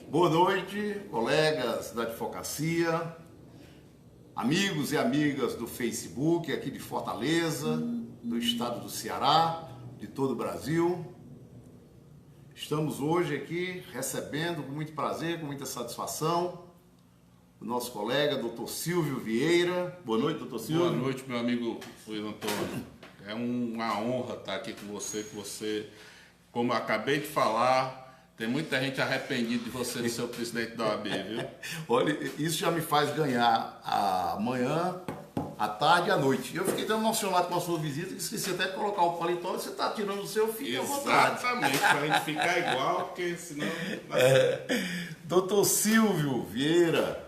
Boa noite, colegas da advocacia, amigos e amigas do Facebook aqui de Fortaleza, do estado do Ceará, de todo o Brasil. Estamos hoje aqui recebendo com muito prazer, com muita satisfação, o nosso colega, Dr. Silvio Vieira. Boa noite, Dr. Silvio. Boa noite, meu amigo Luiz Antônio. É uma honra estar aqui com você, como eu acabei de falar, tem muita gente arrependida de você de ser o presidente da OAB, viu? Olha, isso já me faz ganhar a manhã, a tarde e a noite. Eu fiquei tão emocionado com a sua visita que esqueci até de colocar o paletó. Você está tirando o seu, fique à vontade. Exatamente, para a gente ficar igual, porque senão... Doutor Silvio Vieira.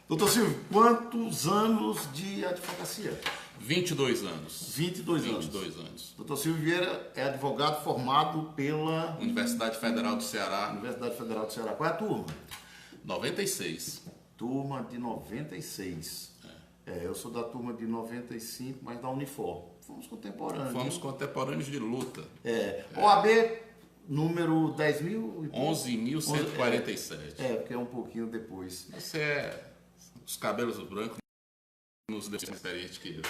Doutor Silvio, quantos anos de advocacia? 22 anos. 22 anos. Doutor Silvio Vieira é advogado formado pela Universidade Federal do Ceará. Universidade Federal do Ceará. Qual é a turma? 96. Turma de 96. Eu sou da turma de 95, mas da Unifor. Fomos contemporâneos. Fomos contemporâneos de luta. OAB número 10.000? 11.147. Porque é um pouquinho depois. Você é... Os cabelos brancos nos deixam mais experiente que eu.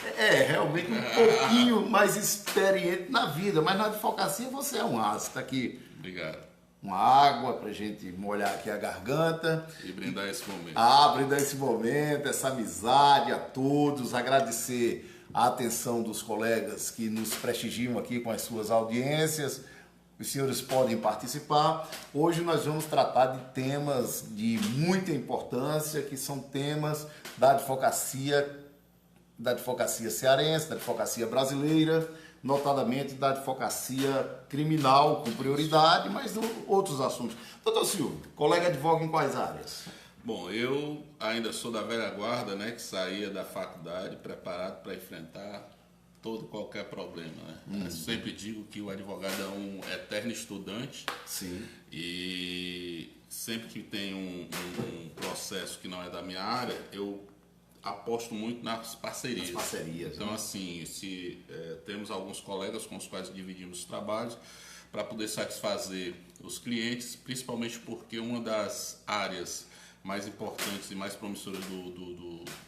Realmente um pouquinho mais experiente na vida, mas na advocacia você é um aço. Está aqui. Obrigado. Uma água para a gente molhar aqui a garganta. E brindar esse momento. Brindar esse momento, essa amizade a todos, agradecer a atenção dos colegas que nos prestigiam aqui com as suas audiências. Os senhores podem participar. Hoje nós vamos tratar de temas de muita importância, que são temas da advocacia cearense, da advocacia brasileira, notadamente da advocacia criminal, com prioridade, mas outros assuntos. Doutor Silvio, colega advoga em quais áreas? Bom, eu ainda sou da velha guarda, né, que saía da faculdade preparado para enfrentar qualquer problema, né? Eu sempre digo que o advogado é um eterno estudante. Sim. E sempre que tem um processo que não é da minha área, eu aposto muito nas parcerias. Então, né? assim, temos alguns colegas com os quais dividimos os trabalhos para poder satisfazer os clientes, principalmente porque uma das áreas mais importantes e mais promissoras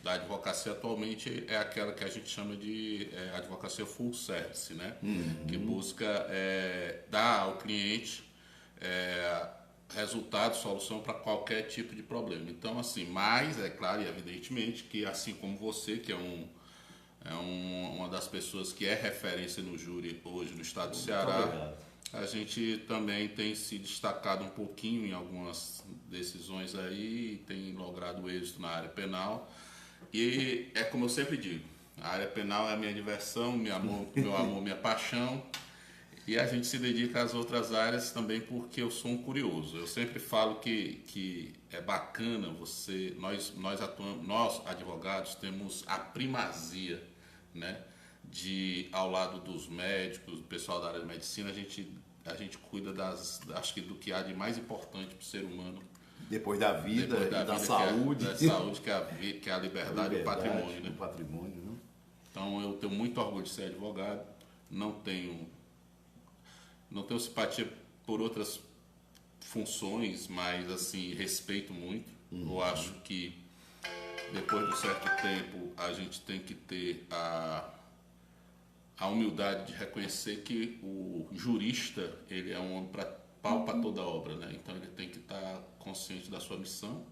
da advocacia atualmente é aquela que a gente chama de advocacia full service, né? Que busca dar ao cliente resultado, solução para qualquer tipo de problema. Então, assim, mas é claro e evidentemente que assim como você, que é uma das pessoas que é referência no júri hoje no estado do Ceará, a gente também tem se destacado um pouquinho em algumas decisões aí, tem logrado êxito na área penal. E é como eu sempre digo, a área penal é a minha diversão, meu amor, minha paixão. E a gente se dedica às outras áreas também porque eu sou um curioso. Eu sempre falo que é bacana nós advogados temos a primazia, né? Ao lado dos médicos, do pessoal da área de medicina, a gente cuida acho que do que há de mais importante para o ser humano. Depois da vida e da saúde. Da saúde, que é a liberdade e o patrimônio, né? O patrimônio, né? Então eu tenho muito orgulho de ser advogado, não tenho simpatia por outras funções, mas assim, respeito muito. Eu acho que depois de um certo tempo a gente tem que ter a humildade de reconhecer que o jurista, ele é um homem pau para toda obra, né? Então ele tem que estar consciente da sua missão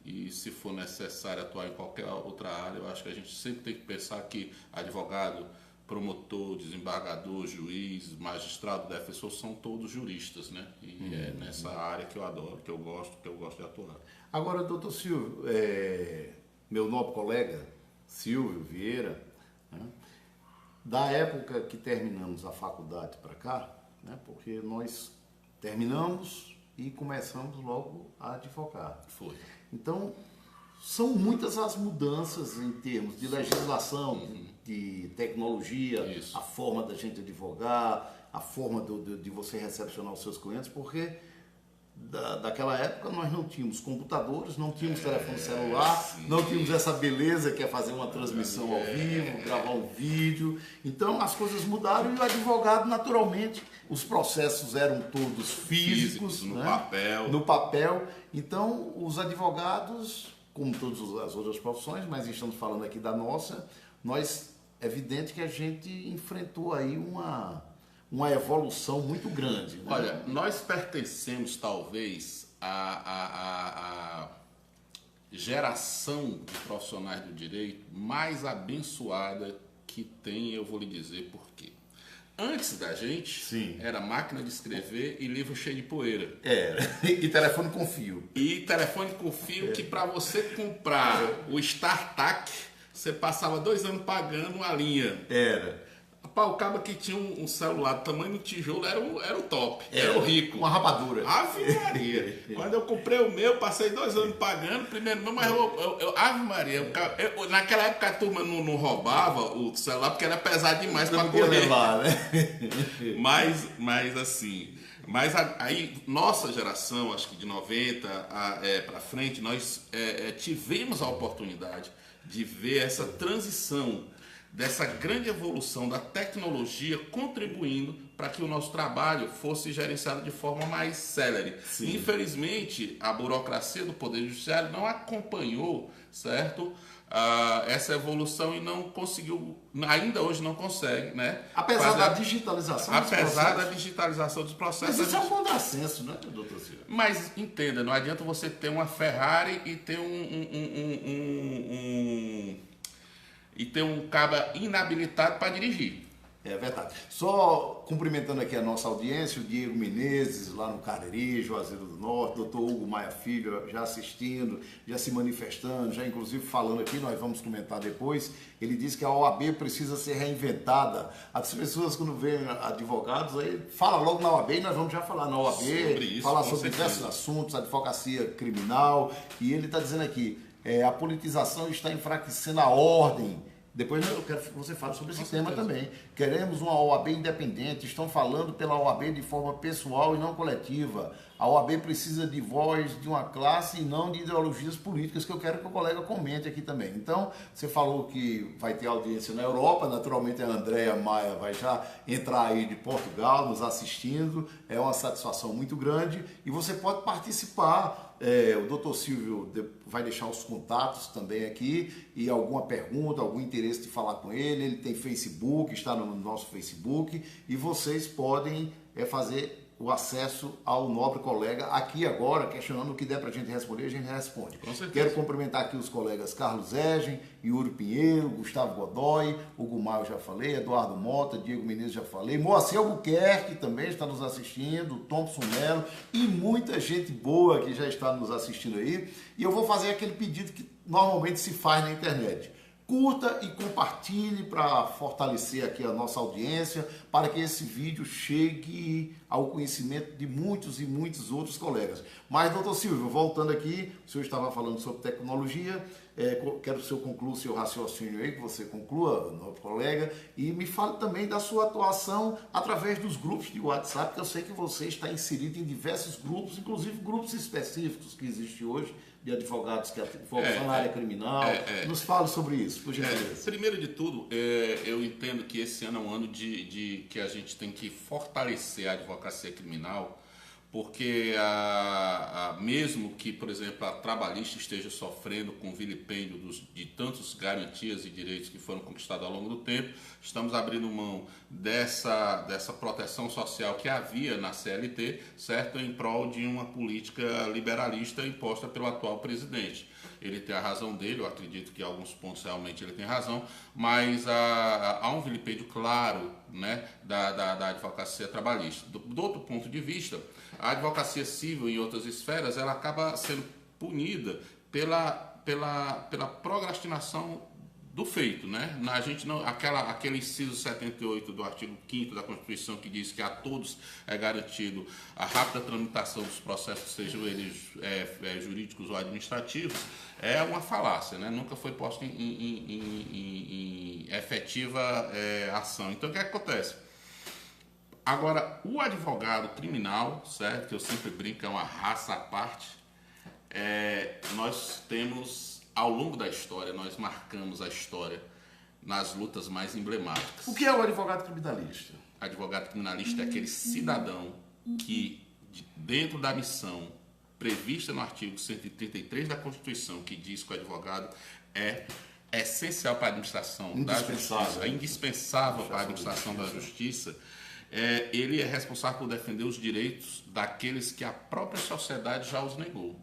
e se for necessário atuar em qualquer outra área, eu acho que a gente sempre tem que pensar que advogado, promotor, desembargador, juiz, magistrado, defensor, são todos juristas, né? E é nessa área que eu adoro, que eu gosto de atuar. Agora, doutor Silvio, meu nobre colega, Silvio Vieira, né? Da época que terminamos a faculdade para cá, né? Porque nós terminamos e começamos logo a advogar. Foi. Então, são muitas as mudanças em termos de legislação, de tecnologia, Isso. a forma da gente advogar, a forma de você recepcionar os seus clientes, porque daquela época nós não tínhamos computadores, não tínhamos telefone celular, não tínhamos essa beleza que é fazer uma transmissão ao vivo, gravar um vídeo. Então as coisas mudaram e o advogado, naturalmente, os processos eram todos físicos, no né? papel. No papel. Então os advogados, como todas as outras profissões, mas estamos falando aqui da nossa, é evidente que a gente enfrentou aí uma evolução muito grande. Né? Olha, nós pertencemos talvez à geração de profissionais do direito mais abençoada que tem, eu vou lhe dizer por quê. Antes da gente, Sim. Era máquina de escrever e livro cheio de poeira. Era. E telefone com fio. E telefone com fio que para você comprar o StarTAC, você passava 2 anos pagando a linha. Era. O cabo que tinha um celular do tamanho do tijolo era o top, era o rico. Uma rapadura. Ave Maria. Quando eu comprei o meu, passei 2 anos pagando, primeiro meu, mas Ave Maria. Naquela época a turma não roubava o celular porque era pesado demais para correr. Levar, né? Mas assim, aí nossa geração, acho que de 90 para frente, nós tivemos a oportunidade de ver essa transição dessa grande evolução da tecnologia contribuindo para que o nosso trabalho fosse gerenciado de forma mais célere. Sim. Infelizmente, a burocracia do Poder Judiciário não acompanhou, certo? Essa evolução e não conseguiu, ainda hoje não consegue, né? Apesar da digitalização dos processos. Apesar da digitalização dos processos. Mas isso é um contrassenso, né, doutor Silvio? Mas entenda, não adianta você ter uma Ferrari e ter um caba inabilitado para dirigir. É verdade. Só cumprimentando aqui a nossa audiência, o Diego Menezes, lá no Cariri, Juazeiro do Norte, doutor Hugo Maia Filho, já assistindo, já se manifestando, já inclusive falando aqui, nós vamos comentar depois. Ele diz que a OAB precisa ser reinventada. As pessoas, quando veem advogados, aí fala logo na OAB e nós vamos já falar na OAB, falar sobre diversos assuntos, advocacia criminal, e ele está dizendo aqui, a politização está enfraquecendo a ordem. Depois eu quero que você fale sobre esse tema também. Queremos uma OAB independente, estão falando pela OAB de forma pessoal e não coletiva. A OAB precisa de voz de uma classe e não de ideologias políticas, que eu quero que o colega comente aqui também. Então, você falou que vai ter audiência na Europa, naturalmente a Andréa Maia vai já entrar aí de Portugal nos assistindo, é uma satisfação muito grande e você pode participar. O doutor Silvio vai deixar os contatos também aqui e alguma pergunta, algum interesse de falar com ele tem Facebook, está no nosso Facebook e vocês podem fazer o acesso ao nobre colega aqui agora, questionando o que der para a gente responder, a gente responde. Com certeza. Quero cumprimentar aqui os colegas Carlos Egen, Yuri Pinheiro, Gustavo Godoy, Hugo Maio já falei, Eduardo Mota, Diego Menezes já falei, Moacir Albuquerque também está nos assistindo, Thompson Melo e muita gente boa que já está nos assistindo aí. E eu vou fazer aquele pedido que normalmente se faz na internet. Curta e compartilhe para fortalecer aqui a nossa audiência, para que esse vídeo chegue ao conhecimento de muitos e muitos outros colegas. Mas, doutor Silvio, voltando aqui, o senhor estava falando sobre tecnologia, quero que o senhor conclua o seu raciocínio aí, que você conclua, nosso colega, e me fale também da sua atuação através dos grupos de WhatsApp, que eu sei que você está inserido em diversos grupos, inclusive grupos específicos que existem hoje, de advogados que atuam na área criminal. Nos fale sobre isso, por gentileza. Primeiro de tudo, eu entendo que esse ano é um ano de que a gente tem que fortalecer a advocacia criminal, porque mesmo que, por exemplo, a trabalhista esteja sofrendo com o vilipêndio de tantas garantias e direitos que foram conquistados ao longo do tempo, estamos abrindo mão dessa proteção social que havia na CLT, certo? Em prol de uma política liberalista imposta pelo atual presidente. Ele tem a razão dele, eu acredito que em alguns pontos realmente ele tem razão, mas há um vilipêndio claro, né, da advocacia trabalhista. Do outro ponto de vista, a advocacia civil em outras esferas, ela acaba sendo punida pela procrastinação do feito, né? A gente não, aquele inciso 78 do artigo 5º da Constituição que diz que a todos é garantido a rápida tramitação dos processos, sejam eles jurídicos ou administrativos, é uma falácia, né? Nunca foi posto em efetiva ação. Então, o que acontece? Agora, o advogado criminal, certo? Que eu sempre brinco, é uma raça à parte. Nós temos, ao longo da história, nós marcamos a história nas lutas mais emblemáticas. O que é o advogado criminalista? Advogado criminalista é aquele cidadão que, dentro da missão prevista no artigo 133 da Constituição, que diz que o advogado é essencial para a administração da justiça, é indispensável para a administração da justiça, ele é responsável por defender os direitos daqueles que a própria sociedade já os negou.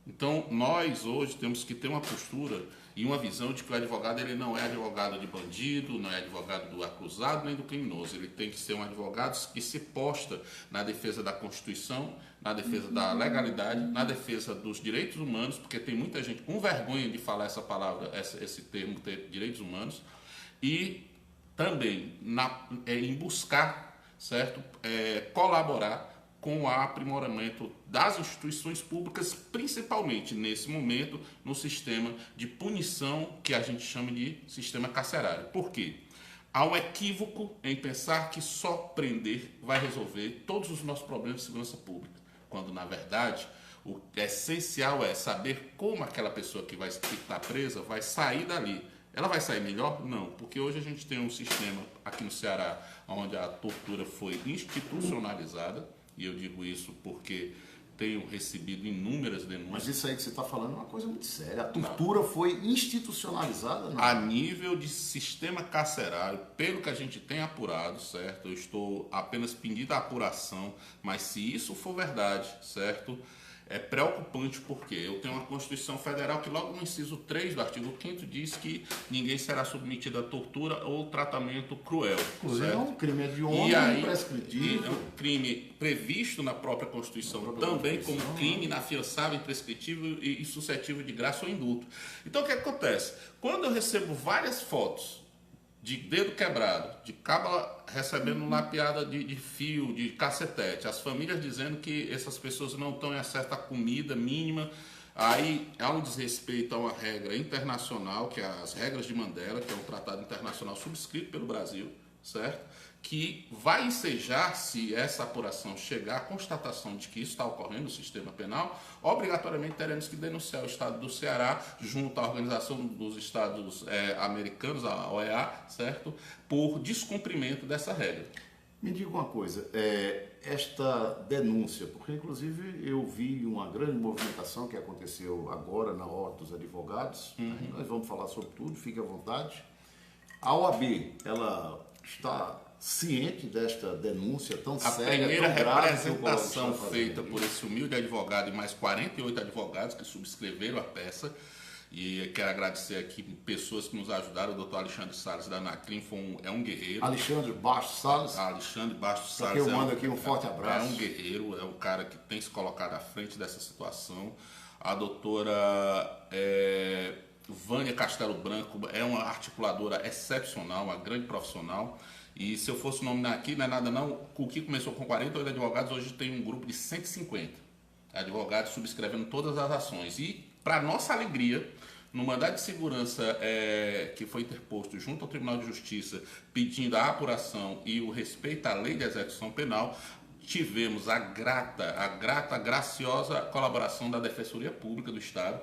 Então, nós hoje temos que ter uma postura e uma visão de que o advogado ele não é advogado de bandido, não é advogado do acusado nem do criminoso. Ele tem que ser um advogado que se posta na defesa da Constituição, na defesa da legalidade, na defesa dos direitos humanos, porque tem muita gente com vergonha de falar essa palavra, esse termo, direitos humanos, e também em buscar, certo, colaborar com o aprimoramento das instituições públicas, principalmente nesse momento no sistema de punição que a gente chama de sistema carcerário. Por quê? Há um equívoco em pensar que só prender vai resolver todos os nossos problemas de segurança pública, quando na verdade o essencial é saber como aquela pessoa que está presa vai sair dali. Ela vai sair melhor? Não, porque hoje a gente tem um sistema aqui no Ceará onde a tortura foi institucionalizada. E eu digo isso porque tenho recebido inúmeras denúncias. Mas isso aí que você está falando é uma coisa muito séria. A tortura foi institucionalizada? Não. A nível de sistema carcerário, pelo que a gente tem apurado, certo? Eu estou apenas pedindo a apuração, mas se isso for verdade, certo? É preocupante porque eu tenho uma Constituição Federal que logo no inciso 3 do artigo 5º diz que ninguém será submetido a tortura ou tratamento cruel. Inclusive é um crime hediondo e imprescritível. É um crime previsto na própria Constituição também como crime inafiançável, imprescritível e suscetível de graça ou indulto. Então o que acontece? Quando eu recebo várias fotos de dedo quebrado, de cabo recebendo lapeada de fio, de cacetete, as famílias dizendo que essas pessoas não estão em acesso à comida mínima, aí há um desrespeito a uma regra internacional, que é as regras de Mandela, que é um tratado internacional subscrito pelo Brasil, certo? Que vai ensejar, se essa apuração chegar à constatação de que isso está ocorrendo no sistema penal, obrigatoriamente teremos que denunciar o Estado do Ceará junto à Organização dos Estados Americanos, a OEA, certo? Por descumprimento dessa regra. Me diga uma coisa, esta denúncia, porque inclusive eu vi uma grande movimentação que aconteceu agora na Ordem dos Advogados, nós vamos falar sobre tudo, fique à vontade. A OAB, ela está ciente desta denúncia tão séria, primeira tão grave representação feita por esse humilde advogado e mais 48 advogados que subscreveram a peça. E quero agradecer aqui pessoas que nos ajudaram. O doutor Alexandre Salles da Anacrim é um guerreiro. Alexandre Bastos Salles. Alexandre Bastos Salles. Eu mando aqui um forte abraço. É um guerreiro, é um cara que tem se colocado à frente dessa situação. A doutora Vânia Castelo Branco é uma articuladora excepcional, uma grande profissional. E se eu fosse nominar aqui, não é nada não, o que começou com 48 advogados, hoje tem um grupo de 150 advogados subscrevendo todas as ações. E, para nossa alegria, no mandado de segurança que foi interposto junto ao Tribunal de Justiça, pedindo a apuração e o respeito à lei de execução penal, tivemos a graciosa colaboração da Defensoria Pública do Estado,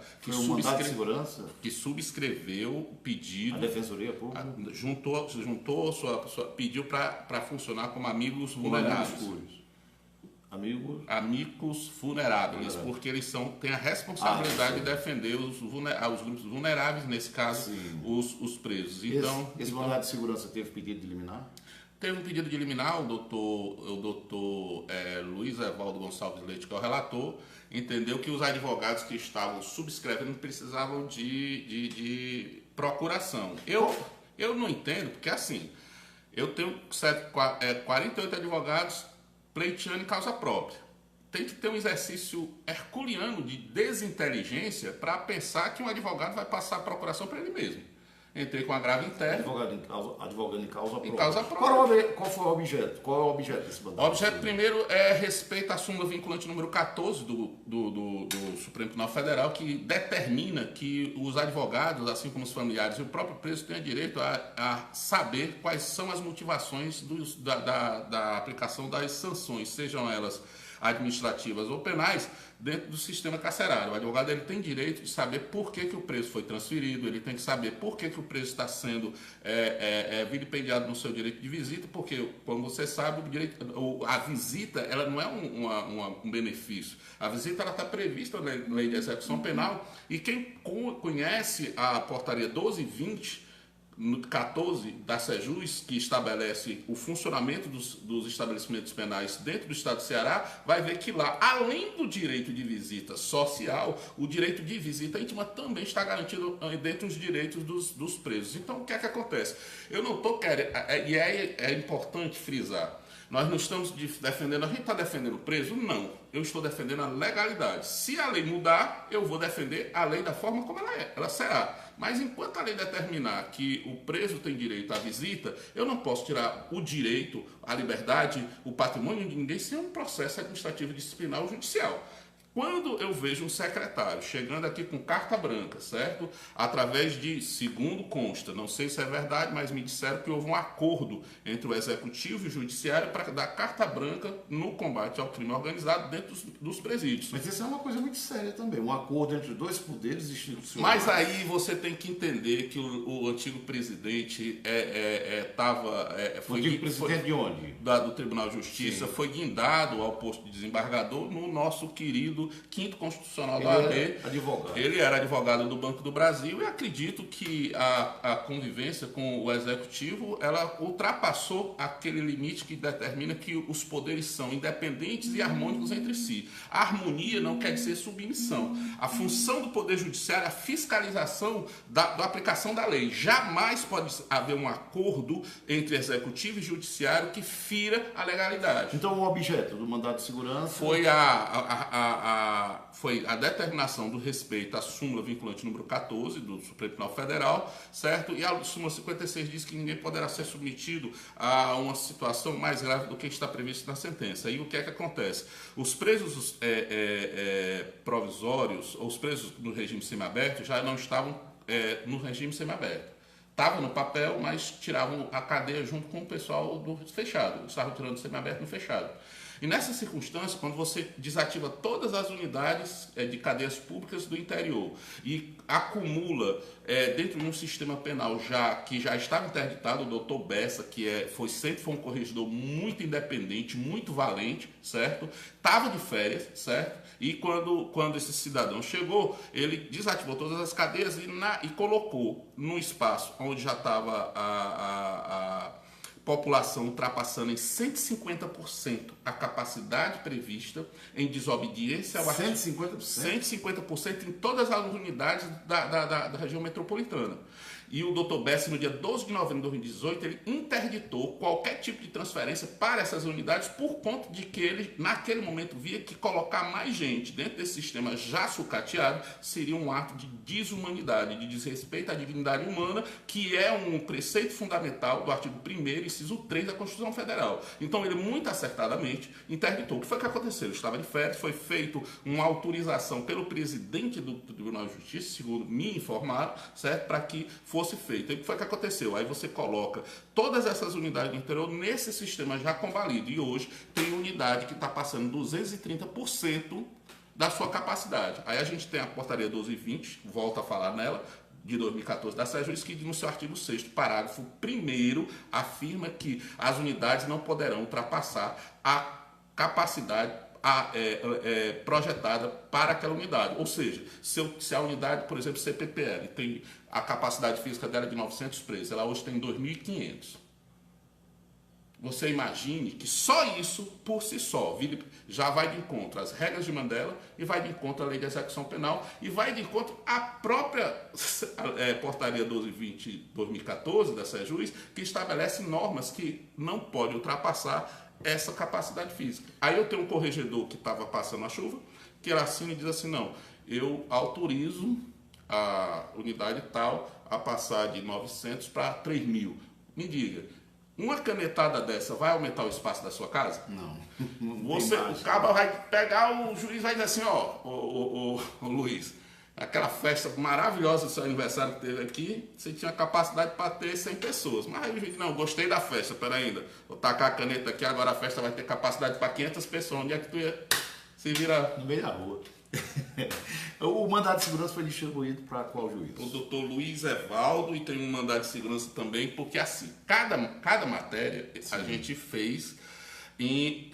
que subscreveu o pedido. A Defensoria Pública pediu para funcionar como amigos vulneráveis. Amigos vulneráveis, porque eles têm a responsabilidade de defender os grupos vulneráveis, nesse caso, os presos. Então, esse mandado de segurança teve pedido de liminar? Teve um pedido de liminar, o doutor Luiz Evaldo Gonçalves Leite, que é o relator, entendeu que os advogados que estavam subscrevendo precisavam de procuração. Eu não entendo, porque assim, eu tenho 48 advogados pleiteando em causa própria. Tem que ter um exercício herculeano de desinteligência para pensar que um advogado vai passar a procuração para ele mesmo. Entrei com agravo interno. Advogando em causa própria. Em causa própria. Qual foi o objeto? Qual é o objeto desse mandado? O objeto primeiro é respeito à súmula vinculante número 14 do Supremo Tribunal Federal, que determina que os advogados, assim como os familiares e o próprio preso, têm direito a saber quais são as motivações da aplicação das sanções, sejam elas administrativas ou penais, dentro do sistema carcerário. O advogado ele tem direito de saber por que o preso foi transferido, ele tem que saber por que o preso está sendo vilipendiado no seu direito de visita, porque, como você sabe, a visita ela não é um benefício. A visita ela está prevista na lei de execução penal, e quem conhece a portaria 1220, no 14 da SEJUS, que estabelece o funcionamento dos estabelecimentos penais dentro do Estado do Ceará, vai ver que lá, além do direito de visita social, o direito de visita íntima também está garantido dentro dos direitos dos presos. Então, o que é que acontece? Eu não estou querendo, e é importante frisar, nós não estamos defendendo, a gente está defendendo o preso? Não. Eu estou defendendo a legalidade. Se a lei mudar, eu vou defender a lei da forma como ela será. Mas enquanto a lei determinar que o preso tem direito à visita, eu não posso tirar o direito, a liberdade, o patrimônio de ninguém sem um processo administrativo disciplinar ou judicial. Quando eu vejo um secretário chegando aqui com carta branca, certo? Através de, segundo consta, não sei se é verdade, mas me disseram que houve um acordo entre o executivo e o judiciário para dar carta branca no combate ao crime organizado dentro dos presídios. Mas isso é uma coisa muito séria também, um acordo entre dois poderes institucionais. Mas aí você tem que entender que o antigo presidente O antigo presidente de onde? Do Tribunal de Justiça. Sim. Foi guindado ao posto de desembargador no nosso querido Quinto Constitucional da OAB. Ele era advogado do Banco do Brasil, e acredito que a convivência com o Executivo ela ultrapassou aquele limite que determina que os poderes são independentes e harmônicos entre si. A harmonia não quer dizer submissão. A função do Poder Judiciário é a fiscalização da aplicação da lei. Jamais pode haver um acordo entre Executivo e Judiciário que fira a legalidade. Então o objeto do mandado de segurança foi foi a determinação do respeito à súmula vinculante número 14 do Supremo Tribunal Federal, certo? E a súmula 56 diz que ninguém poderá ser submetido a uma situação mais grave do que está previsto na sentença. E o que é que acontece? Os presos provisórios, ou os presos no regime semiaberto, já não estavam no regime semiaberto. Estava no papel, mas tiravam a cadeia junto com o pessoal do fechado. Estavam tirando o semiaberto no fechado. E nessa circunstância, quando você desativa todas as unidades de cadeias públicas do interior e acumula dentro de um sistema penal que já estava interditado, o doutor Bessa, que sempre foi um corregedor muito independente, muito valente, certo? Estava de férias, certo? E quando esse cidadão chegou, ele desativou todas as cadeias e colocou no espaço onde já estava a população ultrapassando em 150% a capacidade prevista em desobediência ao artigo 150% em todas as unidades da região metropolitana. E o Dr. Bessi, no dia 12 de novembro de 2018, ele interditou qualquer tipo de transferência para essas unidades por conta de que ele, naquele momento, via que colocar mais gente dentro desse sistema já sucateado seria um ato de desumanidade, de desrespeito à dignidade humana, que é um preceito fundamental do artigo 1º, inciso 3 da Constituição Federal. Então, ele, muito acertadamente, interditou. O que foi que aconteceu? Ele estava de férias, foi feita uma autorização pelo presidente do Tribunal de Justiça, segundo me informaram, certo? Para que fosse feito. E o que foi que aconteceu? Aí você coloca todas essas unidades do interior nesse sistema já convalido. E hoje tem unidade que está passando 230% da sua capacidade. Aí a gente tem a portaria 1220, volta a falar nela, de 2014 da SEJUS, que no seu artigo 6º, parágrafo 1º, afirma que as unidades não poderão ultrapassar a capacidade projetada para aquela unidade. Ou seja, se a unidade, por exemplo, CPPL, tem a capacidade física dela de 900 presos, ela hoje tem 2.500. Você imagine que só isso, por si só, já vai de encontro às regras de Mandela e vai de encontro à lei de execução penal e vai de encontro à própria portaria 1220/2014 da SEJUS, que estabelece normas que não pode ultrapassar essa capacidade física. Aí eu tenho um corregedor que estava passando a chuva, que ele assina e diz assim, não, eu autorizo a unidade tal a passar de 900 para 3.000. Me diga, uma canetada dessa vai aumentar o espaço da sua casa? Não. O cabo vai pegar, o juiz vai dizer assim, ó, o Luiz, aquela festa maravilhosa do seu aniversário que teve aqui, você tinha capacidade para ter 100 pessoas. Mas aí o juiz, não, gostei da festa, peraí ainda. Vou tacar a caneta aqui, agora a festa vai ter capacidade para 500 pessoas. Onde é que tu ia se virar? No meio da rua. O mandado de segurança foi distribuído para qual juiz? O doutor Luiz Evaldo, e tem um mandado de segurança também, porque assim, cada matéria a gente fez em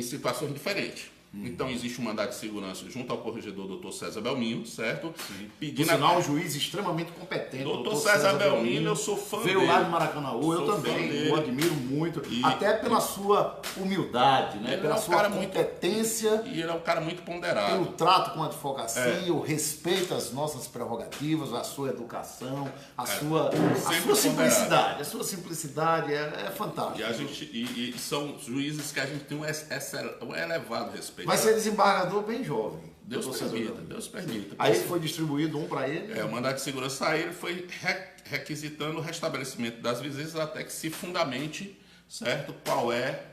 situações diferentes. Então existe um mandado de segurança junto ao corregedor doutor César Belmino, certo? Por sinal, um juiz extremamente competente. Doutor César Belmino, eu sou fã dele. Veio lá de Maracanãú, eu também, eu admiro muito. Até pela sua humildade, né? Pela sua competência. E ele é um cara muito ponderado. Pelo trato com a advocacia, o respeito às nossas prerrogativas, a sua educação, a sua simplicidade. A sua simplicidade é fantástica. E são juízes que a gente tem um elevado respeito. Vai ser desembargador bem jovem. Deus permita. Aí foi distribuído um para ele? O mandado de segurança a ele foi requisitando o restabelecimento das visitas até que se fundamente, certo, qual é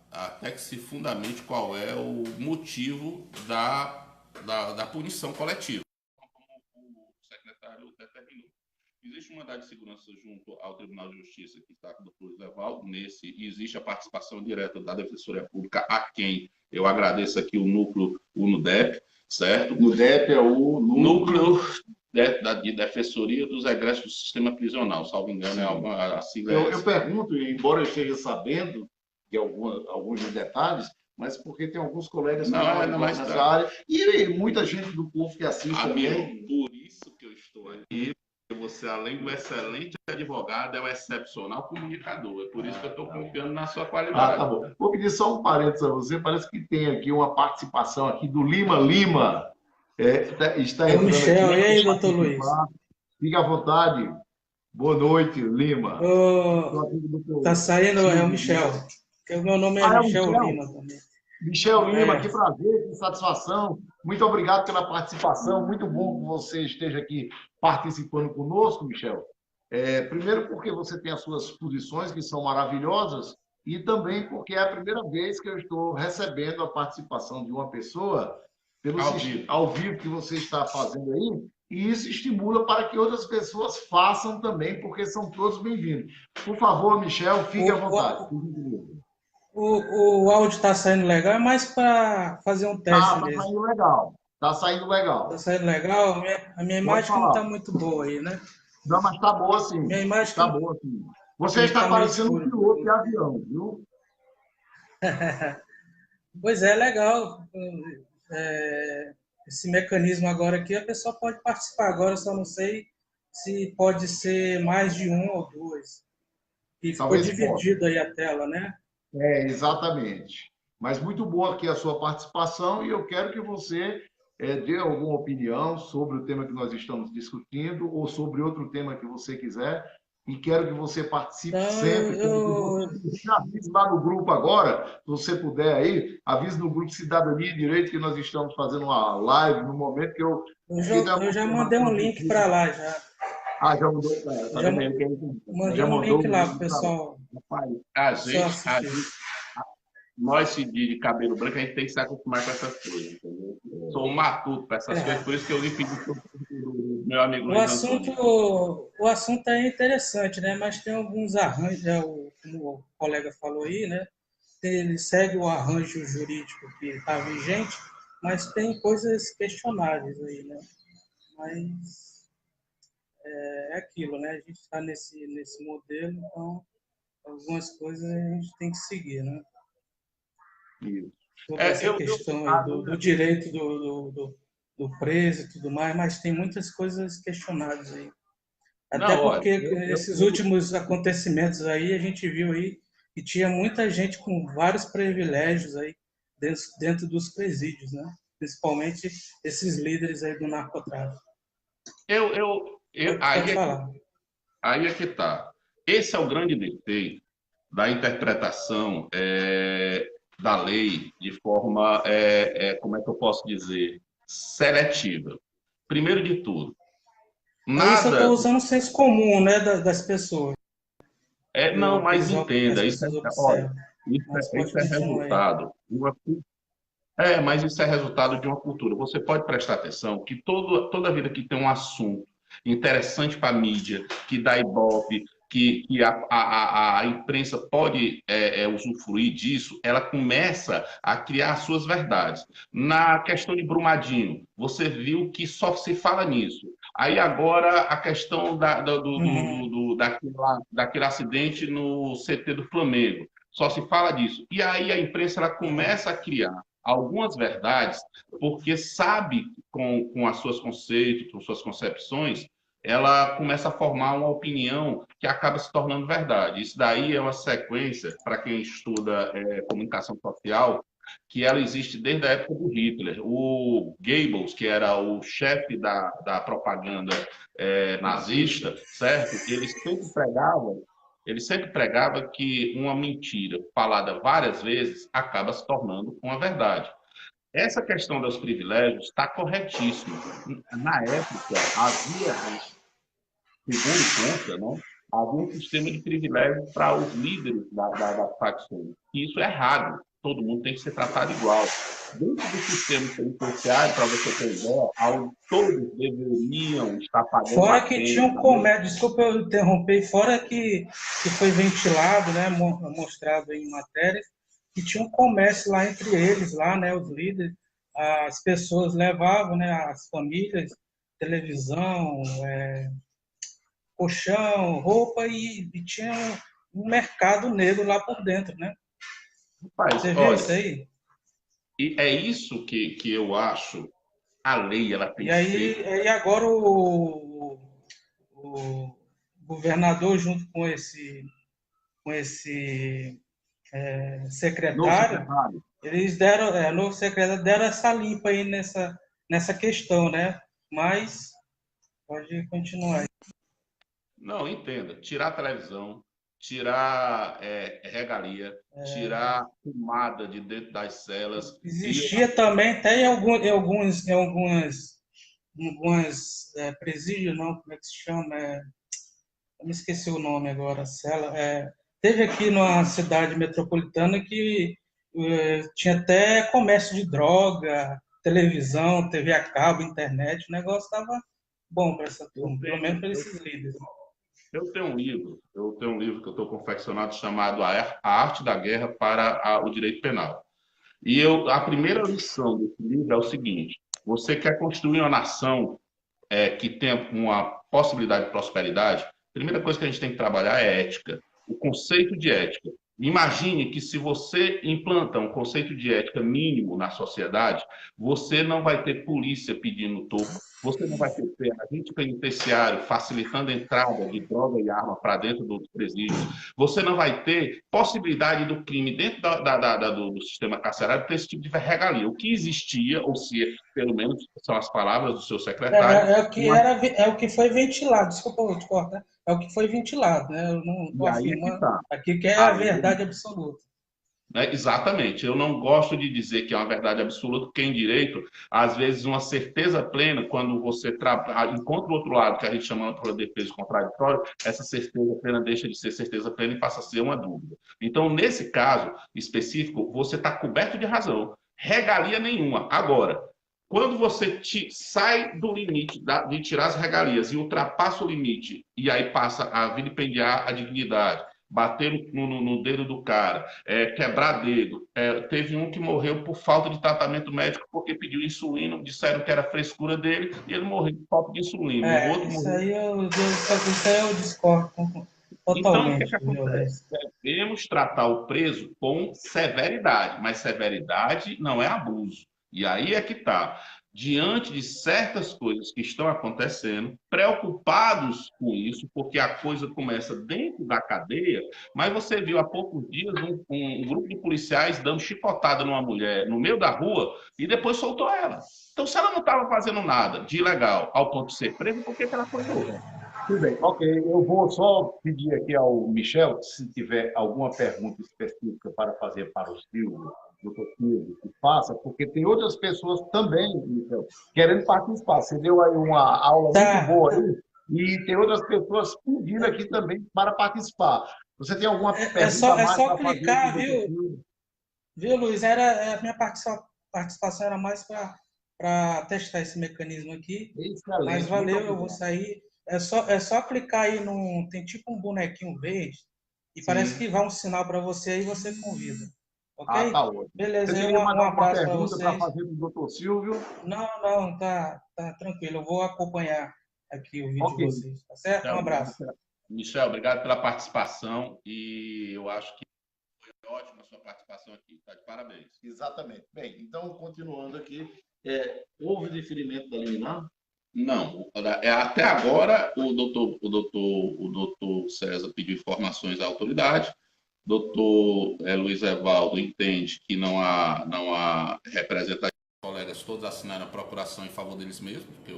até que se fundamente qual é o motivo da punição coletiva. Como o secretário determinou. Existe um mandado de segurança junto ao Tribunal de Justiça que está com o doutor Evaldo. Nesse existe a participação direta da Defensoria Pública, a quem eu agradeço aqui o núcleo, o NUDEP, certo? O NUDEP é o núcleo de Defensoria dos Egressos do Sistema Prisional, salvo engano, a sigla. Eu pergunto, embora eu esteja sabendo de alguns detalhes, mas porque tem alguns colegas que estão nessa área e muita gente do povo que assiste também. Por isso que eu estou aqui. Você, além do excelente advogado, é o excepcional comunicador. É por isso que eu estou confiando na sua qualidade. Tá bom. Vou pedir só um parênteses a você. Parece que tem aqui uma participação aqui do Lima Lima. Está entrando Michel, aqui. E aí, doutor Luiz? Fique à vontade. Boa noite, Lima. Está saindo, é o Michel. O meu nome é Michel Lima também. Michel Lima, que prazer, que satisfação. Muito obrigado pela participação. Muito bom que você esteja aqui participando conosco, Michel. Primeiro porque você tem as suas posições, que são maravilhosas, e também porque é a primeira vez que eu estou recebendo a participação de uma pessoa ao vivo que você está fazendo aí, e isso estimula para que outras pessoas façam também, porque são todos bem-vindos. Por favor, Michel, fique à vontade. O áudio está saindo legal, é mais para fazer um teste mesmo. Está saindo legal. Está saindo legal. Está saindo legal? A minha imagem não está muito boa aí, né? Não, mas está boa sim. Minha imagem está boa sim. Você está parecendo um piloto de avião, viu? Pois é, legal. Esse mecanismo agora aqui, a pessoa pode participar. Agora eu só não sei se pode ser mais de um ou duas. E ficou dividido aí a tela, né? Exatamente. Mas muito boa aqui a sua participação e eu quero que você dê alguma opinião sobre o tema que nós estamos discutindo ou sobre outro tema que você quiser e quero que você participe sempre. Você avise lá no grupo agora, se você puder aí, avise no grupo Cidadania e Direito que nós estamos fazendo uma live no momento que eu já mandei um link para lá, já. Já mandou? Mandei um link lá para o pessoal. Nós, de cabelo branco, a gente tem que se acostumar com essas coisas, entendeu? Sou um matuto para essas coisas, por isso que eu lhe pedi do meu amigo Luiz Antônio. O assunto é interessante, né? Mas tem alguns arranjos, como o colega falou aí, né? Ele segue o arranjo jurídico que está vigente, mas tem coisas questionáveis aí, né? Mas é aquilo, né? A gente está nesse modelo, então algumas coisas a gente tem que seguir, né? Sobre essa questão aí do direito do preso e tudo mais, mas tem muitas coisas questionáveis aí. Até porque esses últimos acontecimentos aí, a gente viu aí que tinha muita gente com vários privilégios aí dentro dos presídios, né? Principalmente esses líderes aí do narcotráfico. Aí é que tá. Esse é o grande defeito da interpretação da lei de forma, como é que eu posso dizer, seletiva. Primeiro de tudo, Isso eu estou nada usando o senso comum, né, das pessoas. não, Que mas que as entenda, pessoas olha, observam. Mas pode isso é continuar aí. resultado de uma mas isso é resultado de uma cultura. Você pode prestar atenção que toda vida que tem um assunto interessante para a mídia, que dá ibope, que a imprensa pode usufruir disso, ela começa a criar suas verdades. Na questão de Brumadinho, você viu que só se fala nisso. Aí agora a questão Uhum. daquele acidente no CT do Flamengo, só se fala disso. E aí a imprensa ela começa a criar algumas verdades, porque sabe, com os seus conceitos, com suas concepções, ela começa a formar uma opinião que acaba se tornando verdade. Isso daí é uma sequência, para quem estuda comunicação social, que ela existe desde a época do Hitler. O Goebbels, que era o chefe da propaganda nazista, certo? Ele sempre pregava que uma mentira falada várias vezes acaba se tornando uma verdade. Essa questão dos privilégios está corretíssima. Na época, havia, segundo consta, né, havia um sistema de privilégios para os líderes das facções. E isso é errado. Todo mundo tem que ser tratado igual. Dentro do sistema penitenciário, para você ter ideia, todos deveriam estar pagando Fora uma que tinha pena. um comércio, desculpa eu interromper, fora que foi ventilado, né, mostrado em matérias, que tinha um comércio lá entre eles, lá, né, os líderes, as pessoas levavam, né, as famílias, televisão, colchão, roupa e tinha um mercado negro lá por dentro, né? Rapaz, Você viu olha, isso aí? e é isso que eu acho. A lei ela tem E que ser. aí agora o governador junto com esse Novo secretário, secretário. eles deram, novo secretário, deram essa limpa aí nessa questão, né? Mas pode continuar. Não, entenda. Tirar a televisão, tirar regalia, tirar fumada de dentro das celas. E Existia também, até em algumas presídios, não, como é que se chama? Eu me esqueci o nome agora, cela. Teve aqui numa cidade metropolitana que tinha até comércio de droga, televisão, TV a cabo, internet. O negócio estava bom para essa eu turma, pelo menos tenho, para eu, esses líderes. eu tenho um livro que eu estou confeccionado chamado A Arte da Guerra para o Direito Penal. E a primeira lição desse livro é o seguinte: você quer construir uma nação que tenha uma possibilidade de prosperidade, a primeira coisa que a gente tem que trabalhar é ética, o conceito de ética. Imagine que se você implanta um conceito de ética mínimo na sociedade, você não vai ter polícia pedindo toco, você não vai ter agente penitenciário facilitando a entrada de droga e arma para dentro dos presídios, você não vai ter possibilidade do crime dentro do sistema carcerário ter esse tipo de regalia. O que existia, ou se pelo menos são as palavras do seu secretário, É o que foi ventilado, desculpa eu te cortar, é o que foi ventilado, né? Eu não estou e aí é que afirmando está. aqui que é A a lei, verdade absoluta. né? Exatamente. Eu não gosto de dizer que é uma verdade absoluta, porque em direito, às vezes, uma certeza plena, quando você encontra o outro lado, que a gente chama por defesa contraditória, essa certeza plena deixa de ser certeza plena e passa a ser uma dúvida. Então, nesse caso específico, você está coberto de razão. Regalia nenhuma. Agora, quando você sai do limite de tirar as regalias e ultrapassa o limite, e aí passa a vilipendiar a dignidade, bater no dedo do cara, quebrar dedo. Teve um que morreu por falta de tratamento médico porque pediu insulina, disseram que era frescura dele e ele morreu por falta de insulina. O outro Isso morreu. aí eu discordo Então, o que, totalmente que de acontece? violência. Devemos tratar o preso com severidade, mas severidade não é abuso. E aí é que está. Diante de certas coisas que estão acontecendo, preocupados com isso, porque a coisa começa dentro da cadeia, mas você viu há poucos dias um grupo de policiais dando chicotada numa mulher no meio da rua e depois soltou ela. Então, se ela não estava fazendo nada de ilegal ao ponto de ser presa, por que ela foi solta? Tudo bem, ok. Eu vou só pedir aqui ao Michel, se tiver alguma pergunta específica para fazer para o Silvio, doutor Silvio, que faça, porque tem outras pessoas também, Michel, querendo participar. Você deu aí uma aula muito Tá. boa aí, e tem outras pessoas pedindo aqui também para participar. Você tem alguma pergunta a É mais só para fazer para o clicar, doutor viu? Silvio? Viu, Luiz? A minha participação era mais para testar esse mecanismo aqui, mas Excelente, muito valeu, eu vou obrigado. sair. É só clicar aí num. Tem tipo um bonequinho verde, e parece Sim. que vai um sinal para você aí e você convida. Ah, tá Ok? ótimo. Você Beleza, aí teria mais um alguma abraço para pergunta para vocês. fazer para o doutor Silvio? Não, não, tá tranquilo. Eu vou acompanhar aqui o vídeo Ok. de vocês, tá certo? Um Michel, abraço. Michel, obrigado pela participação e eu acho que foi ótima a sua participação aqui. Tá de parabéns. Exatamente. Bem, então, continuando aqui, houve deferimento da liminar? Não, até agora o doutor César pediu informações à autoridade. O doutor Luiz Evaldo entende que não há representação. Os colegas todos assinaram a procuração em favor deles mesmos, porque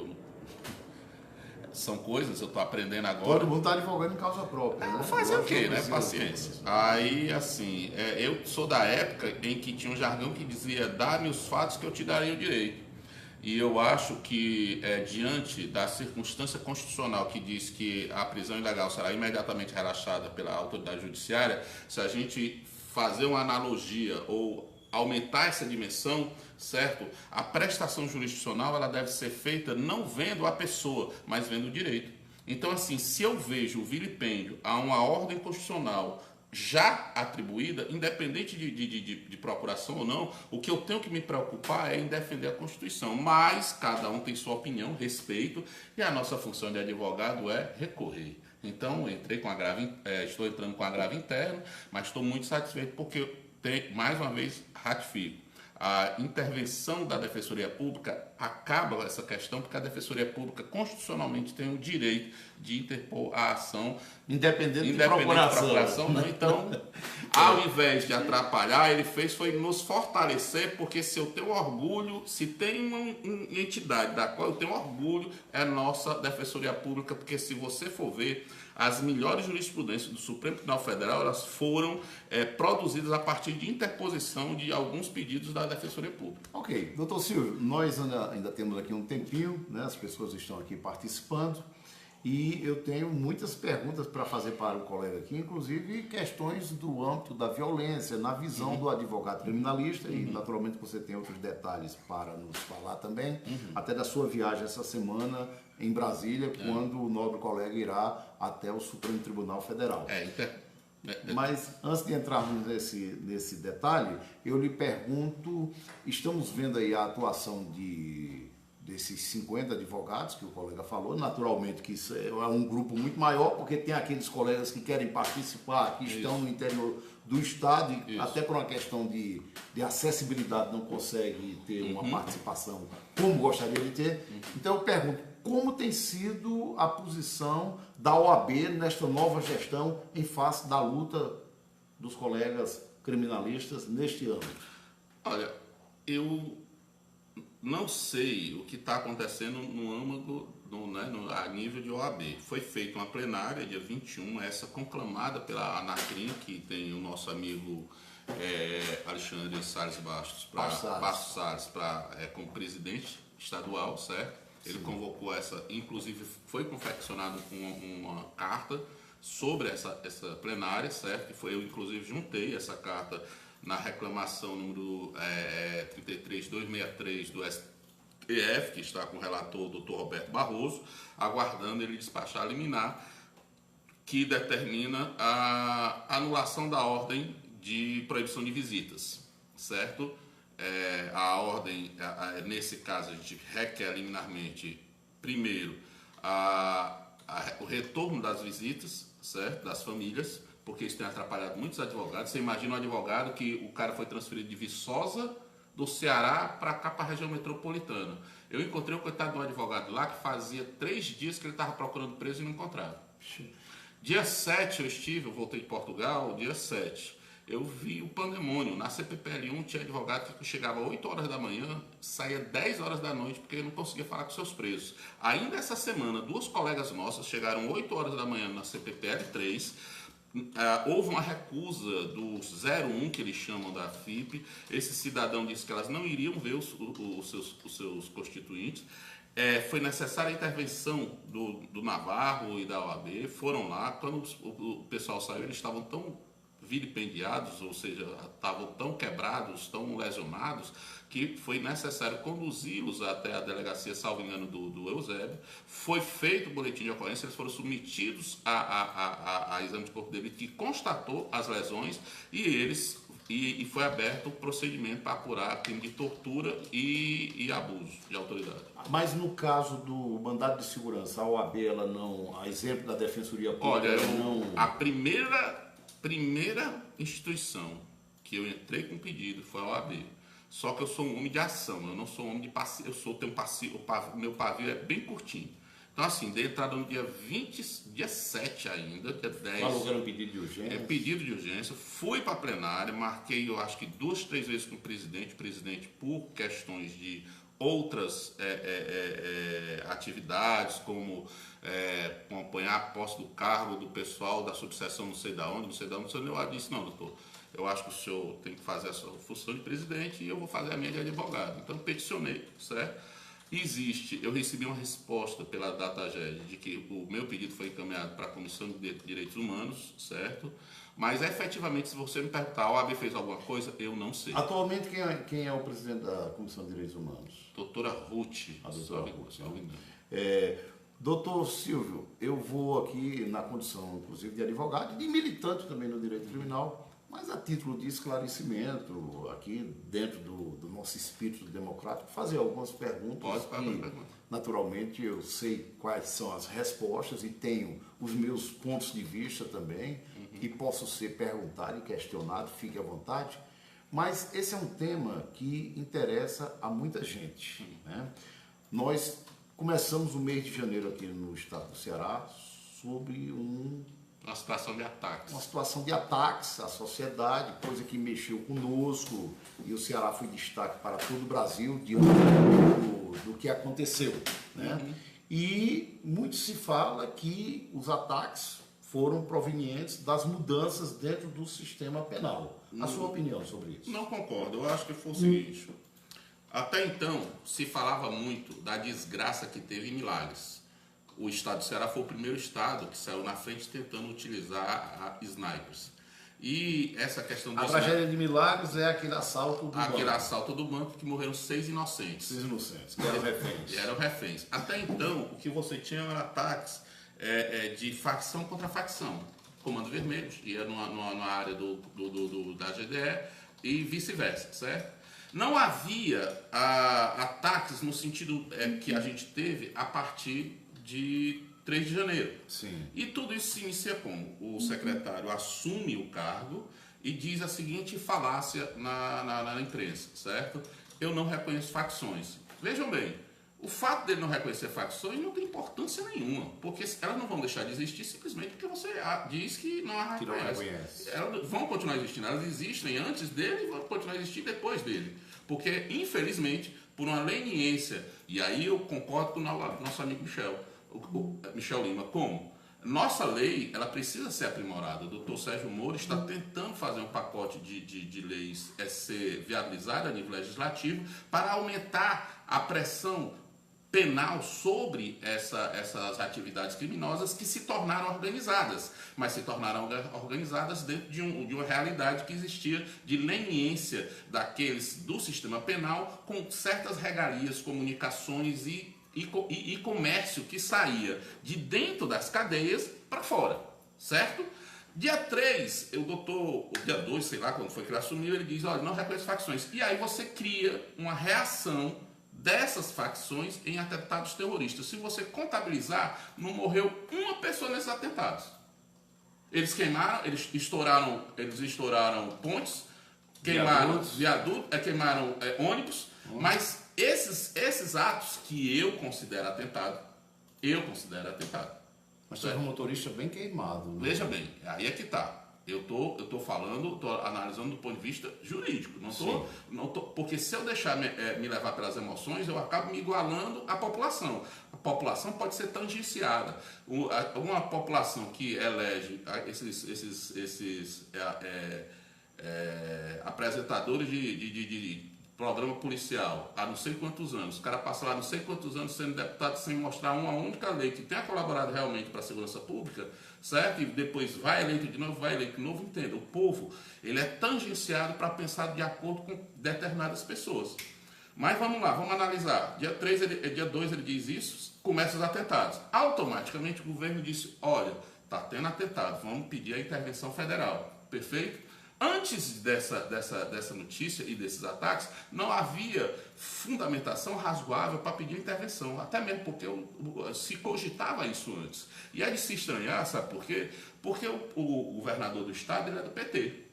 são coisas, eu estou aprendendo agora. Todo mundo está advogando em causa própria, né? Fazer o Agora quê, não né? precisa Paciência. disso. Aí, assim, eu sou da época em que tinha um jargão que dizia: dá-me os fatos que eu te darei o direito. E eu acho que, diante da circunstância constitucional que diz que a prisão ilegal será imediatamente relaxada pela autoridade judiciária, se a gente fazer uma analogia ou aumentar essa dimensão, certo? A prestação jurisdicional ela deve ser feita não vendo a pessoa, mas vendo o direito. Então, assim, se eu vejo o vilipêndio a uma ordem constitucional já atribuída, independente de procuração ou não, o que eu tenho que me preocupar é em defender a Constituição. Mas cada um tem sua opinião, respeito, e a nossa função de advogado é recorrer. Então, estou entrando com agravo interno, mas estou muito satisfeito porque, mais uma vez, ratifico. A intervenção da Defensoria Pública acaba essa questão, porque a Defensoria Pública constitucionalmente tem o direito de interpor a ação Independente de da procuração. procuração. Né? Então, ao invés de atrapalhar, ele foi nos fortalecer, porque se eu tenho orgulho, se tem uma entidade da qual eu tenho orgulho, é a nossa Defensoria Pública, porque se você for ver, as melhores jurisprudências do Supremo Tribunal Federal, elas foram produzidas a partir de interposição de alguns pedidos da Defensoria Pública. Ok, doutor Silvio, nós ainda temos aqui um tempinho, né? As pessoas estão aqui participando e eu tenho muitas perguntas para fazer para o colega aqui, inclusive questões do âmbito da violência, na visão do advogado criminalista, e naturalmente você tem outros detalhes para nos falar também, até da sua viagem essa semana em Brasília, quando o nobre colega irá até o Supremo Tribunal Federal. Mas antes de entrarmos nesse detalhe, eu lhe pergunto, estamos vendo aí a atuação desses 50 advogados que o colega falou, naturalmente que isso é um grupo muito maior, porque tem aqueles colegas que querem participar, que estão no interior do estado e até por uma questão de acessibilidade não consegue ter uma participação como gostaria de ter. Então eu pergunto, como tem sido a posição da OAB nesta nova gestão em face da luta dos colegas criminalistas neste ano? Olha, eu não sei o que está acontecendo no âmago, a nível de OAB. Foi feita uma plenária, dia 21, essa conclamada pela Anacrim, que tem o nosso amigo Alexandre Salles Bastos como presidente estadual, certo? Ele convocou essa, inclusive foi confeccionado com uma carta sobre essa plenária, certo? Eu, inclusive, juntei essa carta na reclamação número 33263 do STF, que está com o relator, o doutor Roberto Barroso, aguardando ele despachar a liminar, que determina a anulação da ordem de proibição de visitas, certo? A ordem, nesse caso, a gente requer liminarmente, primeiro, o retorno das visitas, certo? Das famílias, porque isso tem atrapalhado muitos advogados. Você imagina um advogado que o cara foi transferido de Viçosa, do Ceará, para cá, para a região metropolitana. Eu encontrei um coitado de um advogado lá que fazia 3 dias que ele estava procurando preso e não encontrava. Dia 7 eu voltei de Portugal, dia 7. Eu vi o pandemônio. Na CPPL1 tinha advogado que chegava 8 horas da manhã, saía 10 horas da noite, porque ele não conseguia falar com seus presos. Ainda essa semana, 2 colegas nossas chegaram 8 horas da manhã na CPPL3, houve uma recusa do 01, que eles chamam da FIP. Esse cidadão disse que elas não iriam ver os seus constituintes. Foi necessária a intervenção do Navarro e da OAB, foram lá. Quando o pessoal saiu, eles estavam tão vilipendiados, ou seja, estavam tão quebrados, tão lesionados, que foi necessário conduzi-los até a delegacia, salvo engano, do Eusébio. Foi feito o boletim de ocorrência, eles foram submetidos a exame de corpo de delito que constatou as lesões e foi aberto o procedimento para apurar crime de tortura e abuso de autoridade. Mas no caso do mandado de segurança, a OAB, ela não, a exemplo da Defensoria Pública, olha, não... A primeira instituição que eu entrei com pedido foi a OAB. Só que eu sou um homem de ação, eu não sou um homem de passivo, meu pavio é bem curtinho. Então, assim, dei entrada no dia 7 ainda, dia 10. Falou que era um pedido de urgência. Pedido de urgência. Fui para a plenária, marquei, eu acho que 2, 3 vezes com o presidente por questões de outras atividades, como acompanhar a posse do cargo do pessoal da subseção não sei da onde, eu disse, não, doutor, eu acho que o senhor tem que fazer a sua função de presidente e eu vou fazer a minha de advogado. Então, peticionei, certo? Eu recebi uma resposta pela DataGed de que o meu pedido foi encaminhado para a Comissão de Direitos Humanos, certo? Mas, efetivamente, se você me perguntar, a OAB fez alguma coisa, eu não sei. Atualmente, quem é o presidente da Comissão de Direitos Humanos? Doutora Ruth. A doutora Ruth. Doutor Silvio, eu vou aqui na condição, inclusive, de advogado e de militante também no direito criminal, mas a título de esclarecimento, aqui dentro do nosso espírito democrático, fazer algumas perguntas. Naturalmente, eu sei quais são as respostas e tenho os meus pontos de vista também, e posso ser perguntado e questionado, fique à vontade. Mas esse é um tema que interessa a muita gente, né? Nós começamos o mês de janeiro aqui no estado do Ceará sobre uma situação de ataques. Uma situação de ataques à sociedade, coisa que mexeu conosco, e o Ceará foi destaque para todo o Brasil diante do que aconteceu, né? E muito se fala que os ataques foram provenientes das mudanças dentro do sistema penal. A sua opinião sobre isso? Não concordo, eu acho que foi o seguinte. Até então, se falava muito da desgraça que teve em Milagres. O estado do Ceará foi o primeiro estado que saiu na frente tentando utilizar snipers. E essa questão do A tragédia de Milagres é aquele assalto do banco. Aquele assalto do banco que morreram 6 inocentes. 6 inocentes, que eram reféns. Eram reféns. Até então, o que você tinha eram ataques de facção contra facção. Comando Vermelho, ia numa área da GDE e vice-versa, certo? Não havia ataques no sentido que a gente teve a partir de 3 de janeiro. Sim. E tudo isso se inicia como? O secretário assume o cargo e diz a seguinte falácia na imprensa, certo? Eu não reconheço facções. Vejam bem, o fato dele não reconhecer facções não tem importância nenhuma, porque elas não vão deixar de existir simplesmente porque você diz que não a reconhece. Elas vão continuar existindo, elas existem antes dele e vão continuar a existir depois dele. Porque, infelizmente, por uma leniência, e aí eu concordo com o nosso amigo Michel Lima, como? Nossa lei, ela precisa ser aprimorada. O doutor Sérgio Moro está tentando fazer um pacote de leis ser viabilizado a nível legislativo para aumentar a pressão penal sobre essas atividades criminosas que se tornaram organizadas, mas se tornaram organizadas dentro de uma realidade que existia de leniência daqueles do sistema penal com certas regalias, comunicações e comércio que saía de dentro das cadeias para fora, certo? Dia 3, dia 2, sei lá, quando foi que ele assumiu, ele diz, olha, não reconheço facções. E aí você cria uma reação dessas facções em atentados terroristas. Se você contabilizar, não morreu uma pessoa nesses atentados. Eles estouraram pontes, queimaram viadutos, queimaram ônibus, mas esses atos que eu considero atentado. Mas teve um motorista bem queimado, né? Veja bem, aí é que está. Eu tô falando, tô analisando do ponto de vista jurídico. Não tô, porque se eu deixar me levar pelas emoções, eu acabo me igualando à população. população pode ser tangenciada. Uma população que elege esses apresentadores de programa policial há não sei quantos anos, o cara passa lá não sei quantos anos sendo deputado sem mostrar uma única lei que tenha colaborado realmente para a segurança pública, certo? E depois vai eleito de novo, entenda, o povo, ele é tangenciado para pensar de acordo com determinadas pessoas. Mas vamos lá, vamos analisar. Dia 2 ele diz isso, começa os atentados. Automaticamente o governo disse, olha, está tendo atentado, vamos pedir a intervenção federal. Perfeito? Antes dessa notícia e desses ataques, não havia fundamentação razoável para pedir intervenção, até mesmo porque se cogitava isso antes. E é de se estranhar, sabe por quê? Porque o governador do estado ele é do PT.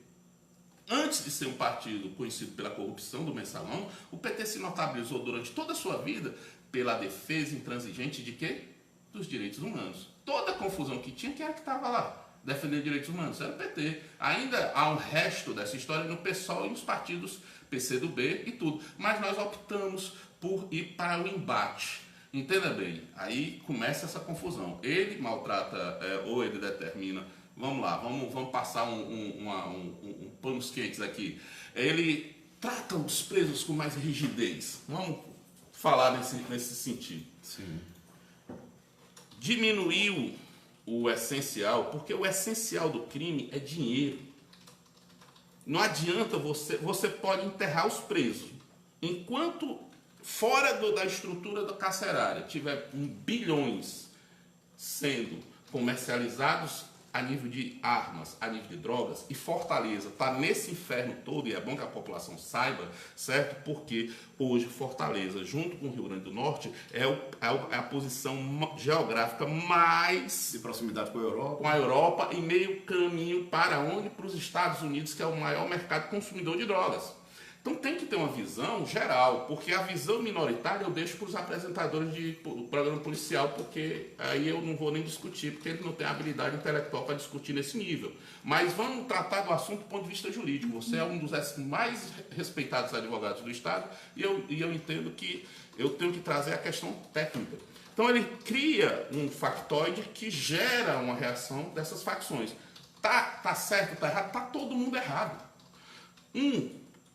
Antes de ser um partido conhecido pela corrupção do mensalão, o PT se notabilizou durante toda a sua vida pela defesa intransigente de quê? Dos direitos humanos. Toda a confusão que tinha, quem era que estava lá? Defender direitos humanos, era o PT. Ainda há um resto dessa história no PSOL e nos partidos PCdoB e tudo. Mas nós optamos por ir para o embate. Entenda bem, aí começa essa confusão. Ele maltrata, ou ele determina, vamos lá, vamos passar um panos quentes aqui. Ele trata os presos com mais rigidez. Vamos falar nesse sentido. Sim. Diminuiu o essencial, porque o essencial do crime é dinheiro. Não adianta você pode enterrar os presos. Enquanto fora da estrutura da carcerária tiver bilhões sendo comercializados a nível de armas, a nível de drogas, e Fortaleza está nesse inferno todo, e é bom que a população saiba, certo? Porque hoje Fortaleza, junto com o Rio Grande do Norte, é a posição geográfica mais... De proximidade com a Europa. Com a Europa e meio caminho para onde? Para os Estados Unidos, que é o maior mercado consumidor de drogas. Então tem que ter uma visão geral, porque a visão minoritária eu deixo para os apresentadores do programa policial, porque aí eu não vou nem discutir, porque eles não têm habilidade intelectual para discutir nesse nível. Mas vamos tratar do assunto do ponto de vista jurídico. Você é um dos mais respeitados advogados do Estado e eu entendo que eu tenho que trazer a questão técnica. Então ele cria um factoide que gera uma reação dessas facções. Tá certo, tá errado? Tá todo mundo errado.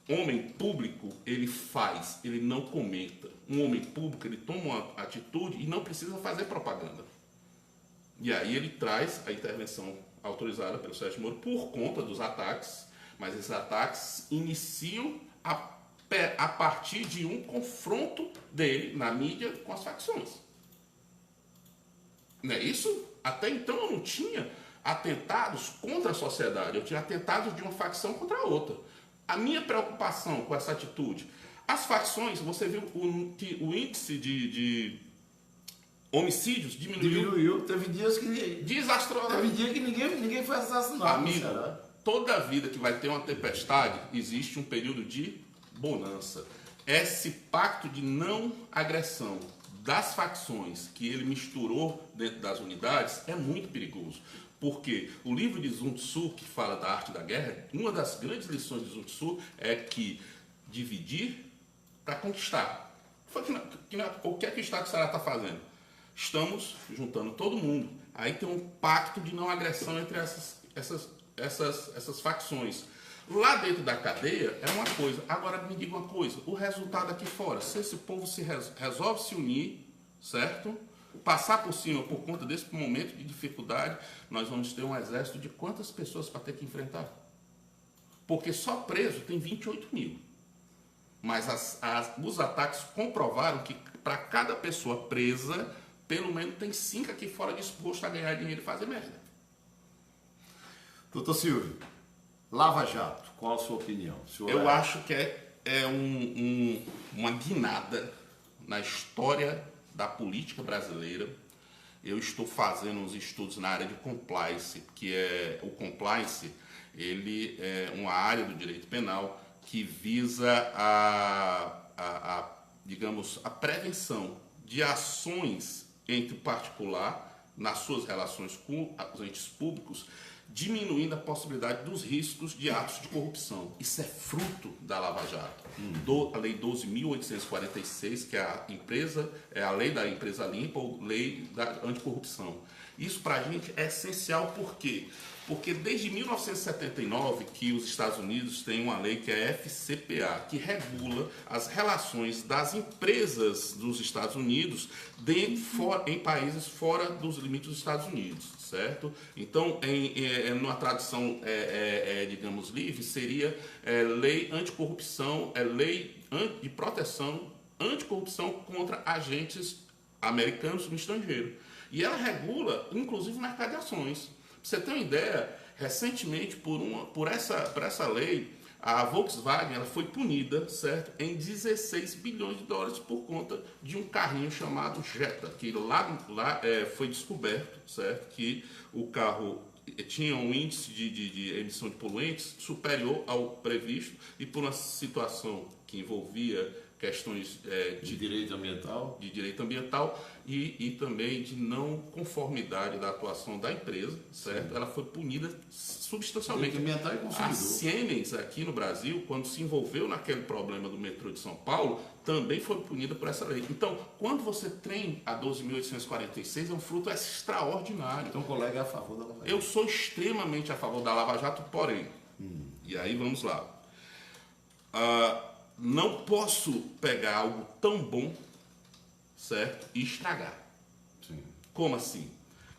Homem público, ele faz, ele não comenta. Um homem público, ele toma uma atitude e não precisa fazer propaganda. E aí ele traz a intervenção autorizada pelo Sérgio Moro por conta dos ataques, mas esses ataques iniciam a partir de um confronto dele na mídia com as facções. Não é isso? Até então eu não tinha atentados contra a sociedade, eu tinha atentados de uma facção contra a outra. A minha preocupação com essa atitude, as facções, você viu que o índice de homicídios diminuiu. Teve dias que... Desastrosamente. Teve dia que ninguém foi assassinado. Amigo, toda vida que vai ter uma tempestade, existe um período de bonança. Esse pacto de não agressão das facções que ele misturou dentro das unidades é muito perigoso. Porque o livro de Sun Tzu, que fala da arte da guerra, uma das grandes lições de Sun Tzu é que dividir para conquistar. O que é que o Estado está fazendo? Estamos juntando todo mundo. Aí tem um pacto de não agressão entre essas facções. Lá dentro da cadeia é uma coisa. Agora me diga uma coisa, o resultado aqui fora, se esse povo resolve se unir, certo? Passar por cima por conta desse momento de dificuldade, nós vamos ter um exército de quantas pessoas para ter que enfrentar? Porque só preso tem 28 mil. Mas os ataques comprovaram que para cada pessoa presa, pelo menos tem 5 aqui fora disposto a ganhar dinheiro e fazer merda. Doutor Silvio, Lava Jato, qual a sua opinião? Eu acho que é uma guinada na história da política brasileira. Eu estou fazendo uns estudos na área de compliance, que é o compliance, ele é uma área do direito penal que visa digamos, a prevenção de ações entre o particular nas suas relações com os entes públicos diminuindo a possibilidade dos riscos de atos de corrupção. Isso é fruto da Lava Jato. A Lei 12.846, que é a lei da empresa limpa ou lei da anticorrupção. Isso para a gente é essencial, por quê? Porque desde 1979 que os Estados Unidos têm uma lei que é a FCPA, que regula as relações das empresas dos Estados Unidos em países fora dos limites dos Estados Unidos, certo? Então, numa tradução, digamos, livre, seria lei anticorrupção, lei de proteção anticorrupção contra agentes americanos no estrangeiro. E ela regula, inclusive, o mercado de ações. Pra você ter uma ideia, recentemente, por essa lei, a Volkswagen ela foi punida, certo, em 16 bilhões de dólares por conta de um carrinho chamado Jetta, que lá foi descoberto, certo, que o carro tinha um índice de emissão de poluentes superior ao previsto e por uma situação que envolvia questões De direito ambiental. E também de não conformidade da atuação da empresa, certo? Ela foi punida substancialmente. Direito ambiental e consumidor. A Siemens, aqui no Brasil, quando se envolveu naquele problema do metrô de São Paulo, também foi punida por essa lei. Então, quando você tem a 12.846, é um fruto extraordinário. Então o colega é a favor da Lava Jato. Eu sou extremamente a favor da Lava Jato, porém, e aí vamos lá. Não posso pegar algo tão bom, certo, e estragar. Sim. Como assim?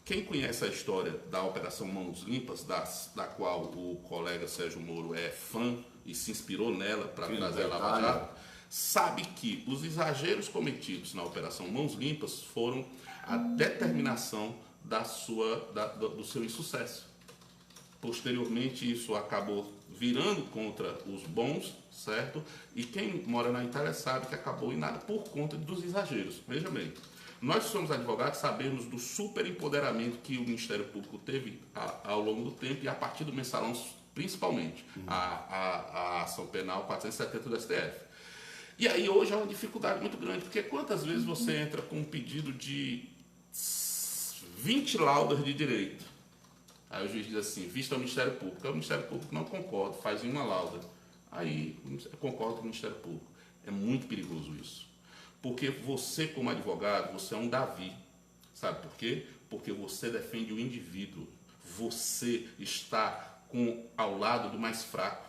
Quem conhece a história da Operação Mãos Limpas, da qual o colega Sérgio Moro é fã e se inspirou nela para trazer a Lava Jato, sabe que os exageros cometidos na Operação Mãos Limpas foram a determinação do seu insucesso. Posteriormente, isso acabou virando contra os bons, certo? E quem mora na Itália sabe que acabou em nada por conta dos exageros. Veja bem, nós que somos advogados sabemos do superempoderamento que o Ministério Público teve ao longo do tempo e a partir do mensalão, principalmente, a ação penal 470 do STF. E aí hoje é uma dificuldade muito grande, porque quantas vezes você entra com um pedido de 20 laudas de direito? Aí o juiz diz assim, vista ao Ministério Público. Aí o Ministério Público não concorda, faz uma lauda. Aí eu concordo com o Ministério Público. É muito perigoso isso. Porque você, como advogado, você é um Davi. Sabe por quê? Porque você defende o indivíduo. Você está ao lado do mais fraco.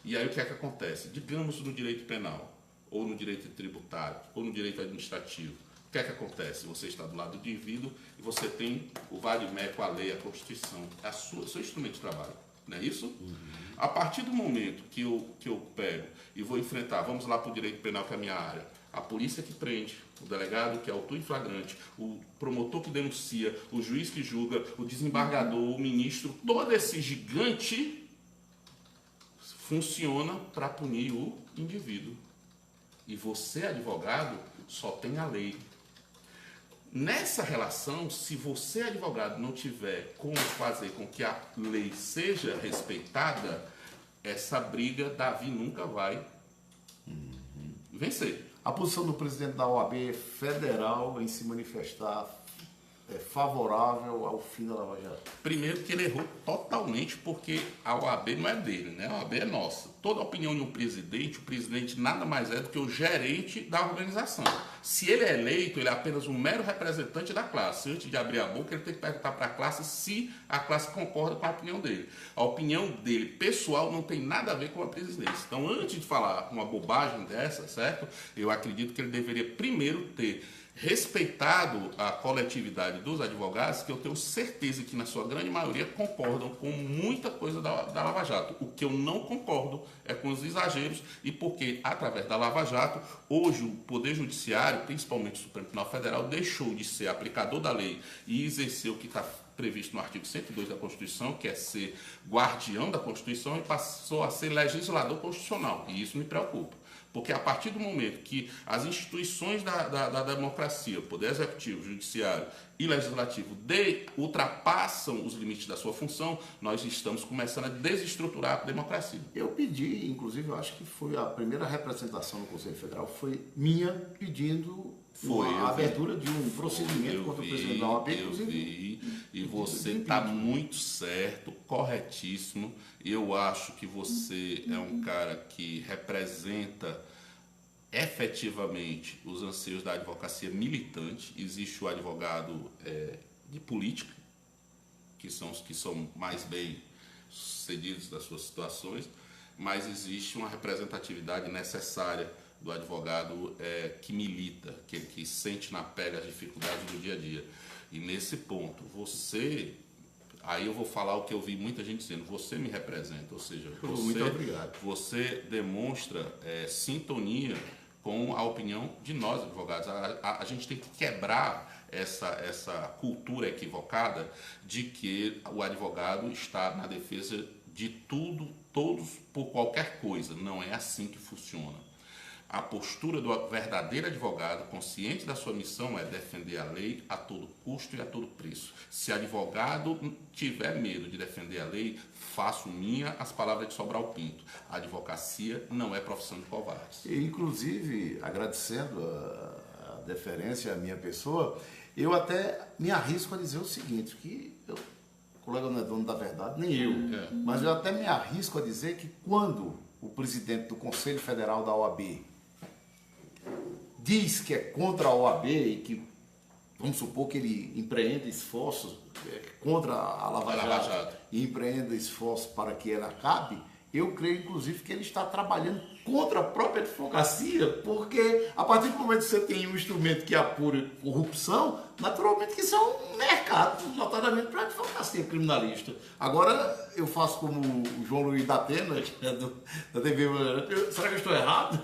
E aí o que é que acontece? Digamos no direito penal, ou no direito tributário, ou no direito administrativo. O que é que acontece? Você está do lado do indivíduo e você tem o vade-mecum, a lei, a Constituição, seu instrumento de trabalho. Não é isso? A partir do momento que eu pego e vou enfrentar, vamos lá para o direito penal, que é a minha área, a polícia que prende, o delegado que autua em flagrante, o promotor que denuncia, o juiz que julga, o desembargador, o ministro, todo esse gigante funciona para punir o indivíduo. E você, advogado, só tem a lei. Nessa relação, se você, advogado, não tiver como fazer com que a lei seja respeitada, essa briga Davi nunca vai vencer. A posição do presidente da OAB federal em se manifestar favorável ao fim da Lava Jato. Primeiro que ele errou totalmente, porque a OAB não é dele, né? A OAB é nossa. Toda a opinião de um presidente, o presidente nada mais é do que o gerente da organização. Se ele é eleito, ele é apenas um mero representante da classe. Antes de abrir a boca, ele tem que perguntar para a classe se a classe concorda com a opinião dele. A opinião dele, pessoal, não tem nada a ver com a presidência. Então, antes de falar uma bobagem dessa, certo? Eu acredito que ele deveria primeiro ter respeitado a coletividade dos advogados, que eu tenho certeza que na sua grande maioria concordam com muita coisa da Lava Jato. O que eu não concordo é com os exageros e porque, através da Lava Jato, hoje o Poder Judiciário, principalmente o Supremo Tribunal Federal, deixou de ser aplicador da lei e exercer o que está previsto no artigo 102 da Constituição, que é ser guardião da Constituição, e passou a ser legislador constitucional. E isso me preocupa. Porque a partir do momento que as instituições da democracia, o Poder Executivo, Judiciário e Legislativo ultrapassam os limites da sua função, nós estamos começando a desestruturar a democracia. Eu pedi, inclusive, eu acho que foi a primeira representação no Conselho Federal, foi minha pedindo a abertura de um procedimento contra o presidente da OAB, eu inclusive. vi, e você está muito certo, corretíssimo. Eu acho que você é um cara que representa efetivamente os anseios da advocacia militante. Existe o advogado de política, que são os que são mais bem sucedidos das suas situações, mas existe uma representatividade necessária do advogado que milita, que sente na pele as dificuldades do dia a dia. E nesse ponto, aí eu vou falar o que eu vi muita gente dizendo, você me representa, ou seja, Muito obrigado. você demonstra sintonia com a opinião de nós, advogados. A gente tem que quebrar essa cultura equivocada de que o advogado está na defesa de tudo, todos, por qualquer coisa. Não é assim que funciona. A postura do verdadeiro advogado, consciente da sua missão, é defender a lei a todo custo e a todo preço. Se advogado tiver medo de defender a lei, faço minha as palavras de Sobral Pinto. A advocacia não é profissão de covardes. E, inclusive, agradecendo a deferência à minha pessoa, eu até me arrisco a dizer o seguinte, que o colega não é dono da verdade, nem eu, mas eu até me arrisco a dizer que quando o presidente do Conselho Federal da OAB diz que é contra a OAB e que, vamos supor que ele empreenda esforços contra a Lava Jato e empreenda esforços para que ela acabe, eu creio, inclusive, que ele está trabalhando contra a própria advocacia, porque a partir do momento que você tem um instrumento que apura corrupção, naturalmente que isso é um mercado, notadamente para a advocacia criminalista. Agora, eu faço como o João Luiz da Atena, que é da TV, será que eu estou errado?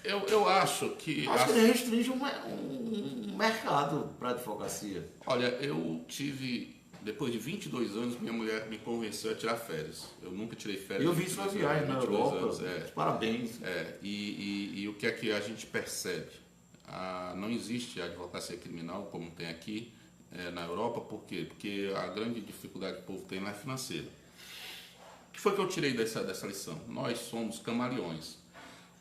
Eu acho que... Acho que ele restringe um mercado para a advocacia. Olha, eu tive... Depois de 22 anos, minha mulher me convenceu a tirar férias. Eu nunca tirei férias. Eu vi sua viagem na Europa. Parabéns. E o que é que a gente percebe? Não existe advocacia criminal como tem aqui na Europa. Por quê? Porque a grande dificuldade que o povo tem lá é financeira. O que foi que eu tirei dessa lição? Nós somos camaleões.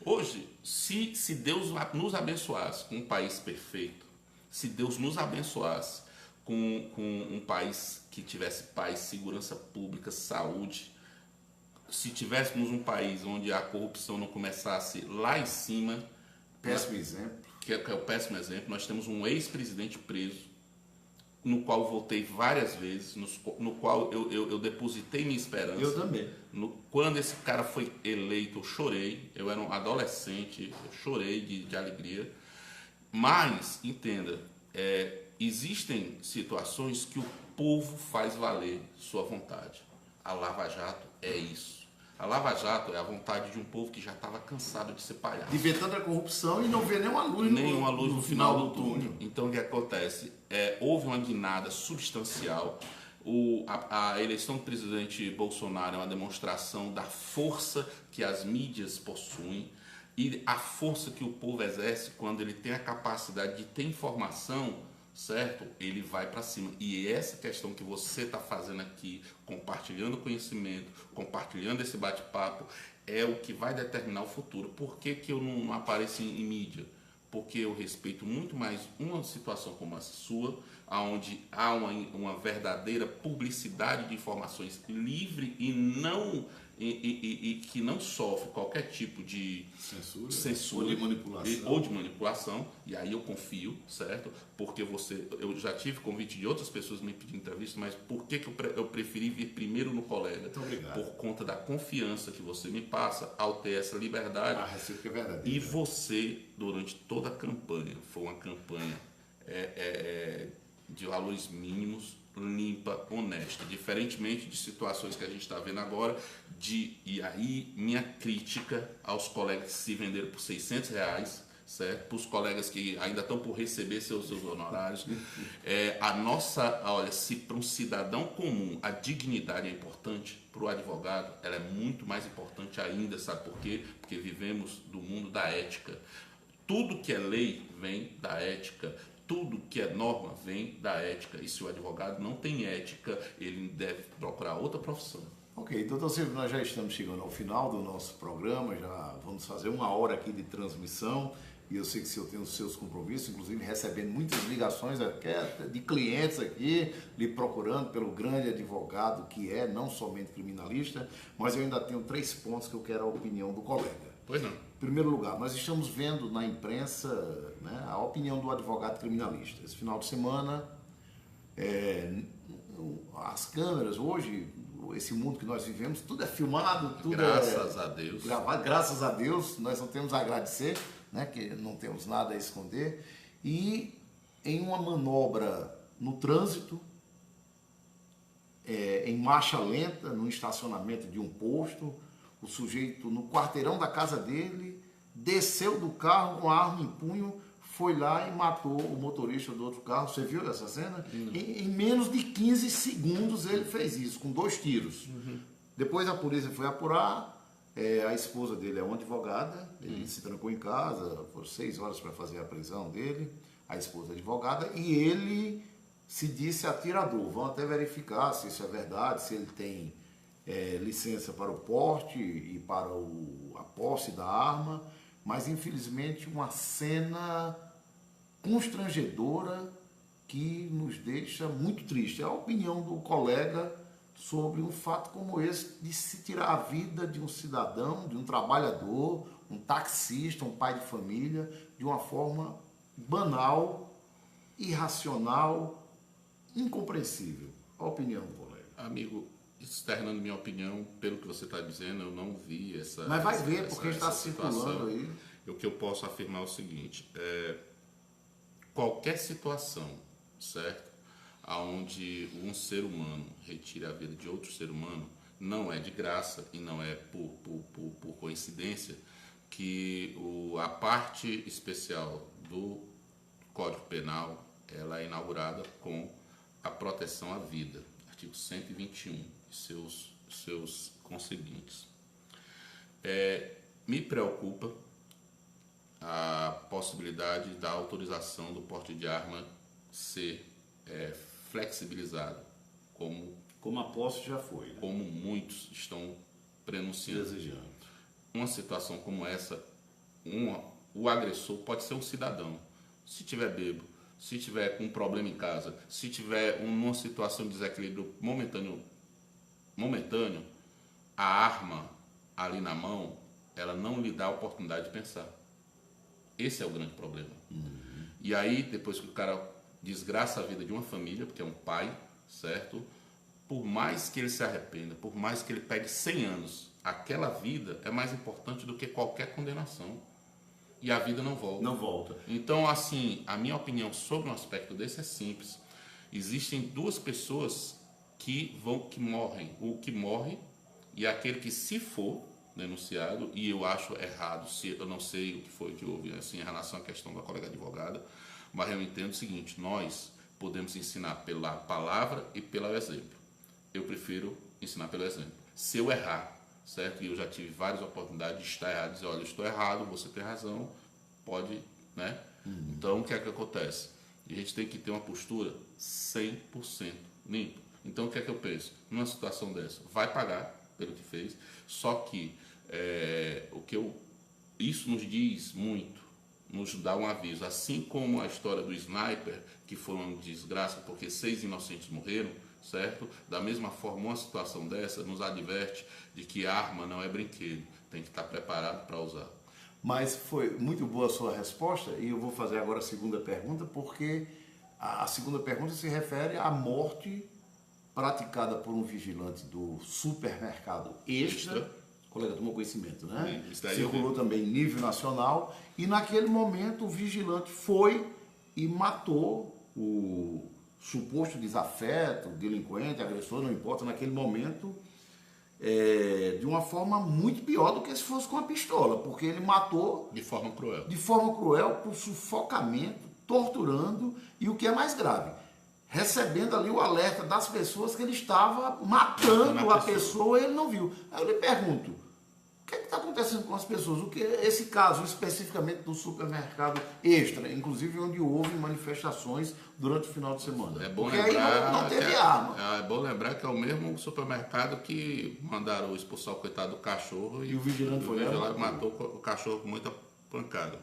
Hoje, se Deus nos abençoasse com um país perfeito, se Deus nos abençoasse com um país que tivesse paz, segurança pública, saúde, se tivéssemos um país onde a corrupção não começasse lá em cima, péssimo exemplo, que é o péssimo exemplo, nós temos um ex-presidente preso, no qual eu votei várias vezes, no qual eu depositei minha esperança. Eu também. Quando esse cara foi eleito, eu chorei, eu era um adolescente, eu chorei de alegria, mas, entenda, existem situações que o povo faz valer sua vontade. A Lava Jato é isso. A Lava Jato é a vontade de um povo que já estava cansado de ser palhaço. De ver tanta corrupção e não ver nenhuma luz no final do túnel. Então o que acontece? Houve uma guinada substancial. A eleição do presidente Bolsonaro é uma demonstração da força que as mídias possuem e a força que o povo exerce quando ele tem a capacidade de ter informação, certo? Ele vai para cima. E essa questão que você está fazendo aqui, compartilhando conhecimento, compartilhando esse bate-papo, é o que vai determinar o futuro. Por que eu não apareço em mídia? Porque eu respeito muito mais uma situação como a sua, onde há uma verdadeira publicidade de informações livre e que não sofre qualquer tipo de censura ou de manipulação, e aí eu confio, certo? Porque eu já tive convite de outras pessoas me pedindo entrevista, mas por que eu preferi vir primeiro no colega? Muito obrigado. Por conta da confiança que você me passa ao ter essa liberdade. É verdadeira. E você, durante toda a campanha, foi uma campanha de valores mínimos, limpa, honesta, diferentemente de situações que a gente está vendo agora, e aí minha crítica aos colegas que se venderam por R$600, certo? Para os colegas que ainda estão por receber seus honorários, olha, se para um cidadão comum a dignidade é importante, para o advogado ela é muito mais importante ainda, sabe por quê? Porque vivemos do mundo da ética. Tudo que é lei vem da ética. Tudo que é norma vem da ética. E se o advogado não tem ética, ele deve procurar outra profissão. Ok, doutor Silvio, nós já estamos chegando ao final do nosso programa, já vamos fazer 1 hora aqui de transmissão. e eu sei que o senhor tem os seus compromissos, inclusive recebendo muitas ligações de clientes aqui, lhe procurando pelo grande advogado que é, não somente criminalista, mas eu ainda tenho 3 pontos que eu quero a opinião do colega. Pois não. Em primeiro lugar, nós estamos vendo na imprensa, né, a opinião do advogado criminalista. Esse final de semana, as câmeras hoje, esse mundo que nós vivemos, tudo é filmado, tudo Graças a Deus. Gravado. Graças a Deus, nós não temos a agradecer, né, que não temos nada a esconder. E em uma manobra no trânsito, em marcha lenta, no estacionamento de um posto, o sujeito no quarteirão da casa dele desceu do carro com a arma em punho, foi lá e matou o motorista do outro carro. Você viu essa cena? Em menos de 15 segundos ele fez isso, com 2 tiros. Depois a polícia foi apurar, a esposa dele é uma advogada, ele se trancou em casa, foram 6 horas para fazer a prisão dele, a esposa é advogada, e ele se disse atirador. Vão até verificar se isso é verdade, se ele tem licença para o porte e para a posse da arma, mas infelizmente uma cena constrangedora que nos deixa muito triste. É a opinião do colega sobre um fato como esse, de se tirar a vida de um cidadão, de um trabalhador, um taxista, um pai de família, de uma forma banal, irracional, incompreensível. A opinião do colega. Amigo, externando minha opinião, pelo que você está dizendo, eu não vi essa. Mas vai ver, porque está circulando aí. O que eu posso afirmar é o seguinte: qualquer situação, certo? Onde um ser humano retira a vida de outro ser humano, não é de graça e não é por coincidência que a parte especial do Código Penal ela é inaugurada com a proteção à vida, artigo 121 e seus conseguintes. Me preocupa a possibilidade da autorização do porte de arma ser flexibilizado, como a posse já foi, né? Como muitos estão prenunciando. Desejando. Uma situação como essa, o agressor pode ser um cidadão. Se tiver bêbado, se tiver com um problema em casa, se tiver uma situação de desequilíbrio momentâneo, a arma ali na mão, ela não lhe dá a oportunidade de pensar. Esse é o grande problema. E aí, depois que o cara desgraça a vida de uma família, porque é um pai, certo? Por mais que ele se arrependa, por mais que ele pegue 100 anos, aquela vida é mais importante do que qualquer condenação. E a vida não volta. Não volta. Então, assim, a minha opinião sobre um aspecto desse é simples. Existem 2 pessoas que morrem. O que morre e aquele que, se for denunciado, e eu acho errado, eu não sei o que foi que houve assim, em relação à questão da colega advogada, mas eu entendo o seguinte: nós podemos ensinar pela palavra e pelo exemplo. Eu prefiro ensinar pelo exemplo. Se eu errar, certo? E eu já tive várias oportunidades de estar errado, dizer, olha, eu estou errado, você tem razão, pode, né? Então, o que é que acontece? A gente tem que ter uma postura 100% limpa. Então, o que é que eu penso? Numa situação dessa, vai pagar pelo que fez, só que isso nos diz muito, nos dá um aviso, assim como a história do sniper, que foi uma desgraça porque 6 inocentes morreram, certo? Da mesma forma, uma situação dessa nos adverte de que arma não é brinquedo, tem que estar preparado para usar. Mas foi muito boa a sua resposta, e eu vou fazer agora a segunda pergunta, porque a segunda pergunta se refere à morte praticada por um vigilante do supermercado Extra. O colega tomou conhecimento, né? Circulou também em nível nacional, e naquele momento o vigilante foi e matou o suposto desafeto, delinquente, agressor, não importa, naquele momento, de uma forma muito pior do que se fosse com a pistola, porque ele matou de forma cruel, por sufocamento, torturando, e o que é mais grave, recebendo ali o alerta das pessoas que ele estava matando a pessoa e ele não viu. Aí eu lhe pergunto, o que está acontecendo com as pessoas? O que esse caso especificamente do supermercado Extra, inclusive onde houve manifestações durante o final de semana? É bom porque lembrar aí não teve arma. É bom lembrar que é o mesmo supermercado que mandaram expulsar o coitado do cachorro e o vigilante foi lá e matou o cachorro com muita pancada.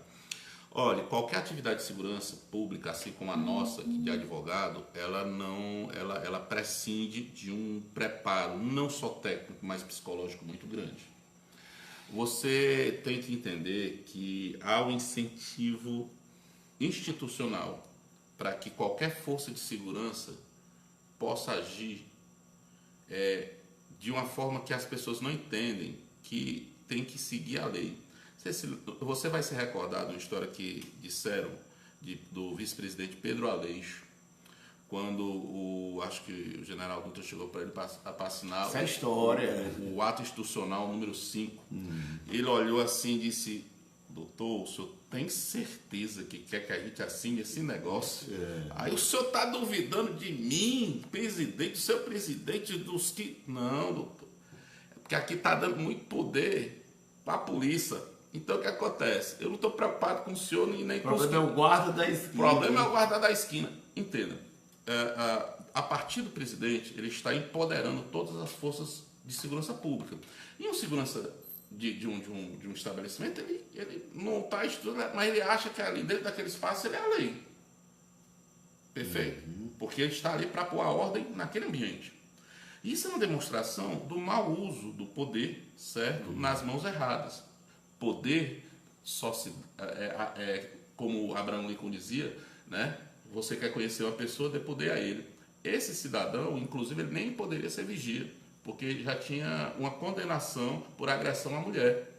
Olha, qualquer atividade de segurança pública, assim como a nossa, de advogado, ela prescinde de um preparo, não só técnico, mas psicológico muito grande. Você tem que entender que há um incentivo institucional para que qualquer força de segurança possa agir de uma forma que as pessoas não entendem que tem que seguir a lei. Você vai se recordar de uma história que disseram do vice-presidente Pedro Aleixo, quando acho que o general Dutra chegou para ele para assinar Essa é a história. o ato institucional número 5. Ele olhou assim e disse: doutor, o senhor tem certeza que quer que a gente assine esse negócio? Aí o senhor está duvidando de mim, presidente, seu presidente dos que... Não, doutor. É porque aqui está dando muito poder para a polícia. Então o que acontece? Eu não estou preocupado com o senhor nem com o problema é o guarda da esquina. O problema é o guarda da esquina. Entenda. A partir do presidente, ele está empoderando todas as forças de segurança pública. E um segurança de um estabelecimento, ele não está estudando, mas ele acha que ali dentro daquele espaço ele é a lei. Perfeito? Porque ele está ali para pôr a ordem naquele ambiente. Isso é uma demonstração do mau uso do poder, certo? Nas mãos erradas. Poder só se... como Abraham Lincoln dizia, né? Você quer conhecer uma pessoa, dê poder a ele. Esse cidadão, inclusive, ele nem poderia ser vigia, porque ele já tinha uma condenação por agressão à mulher,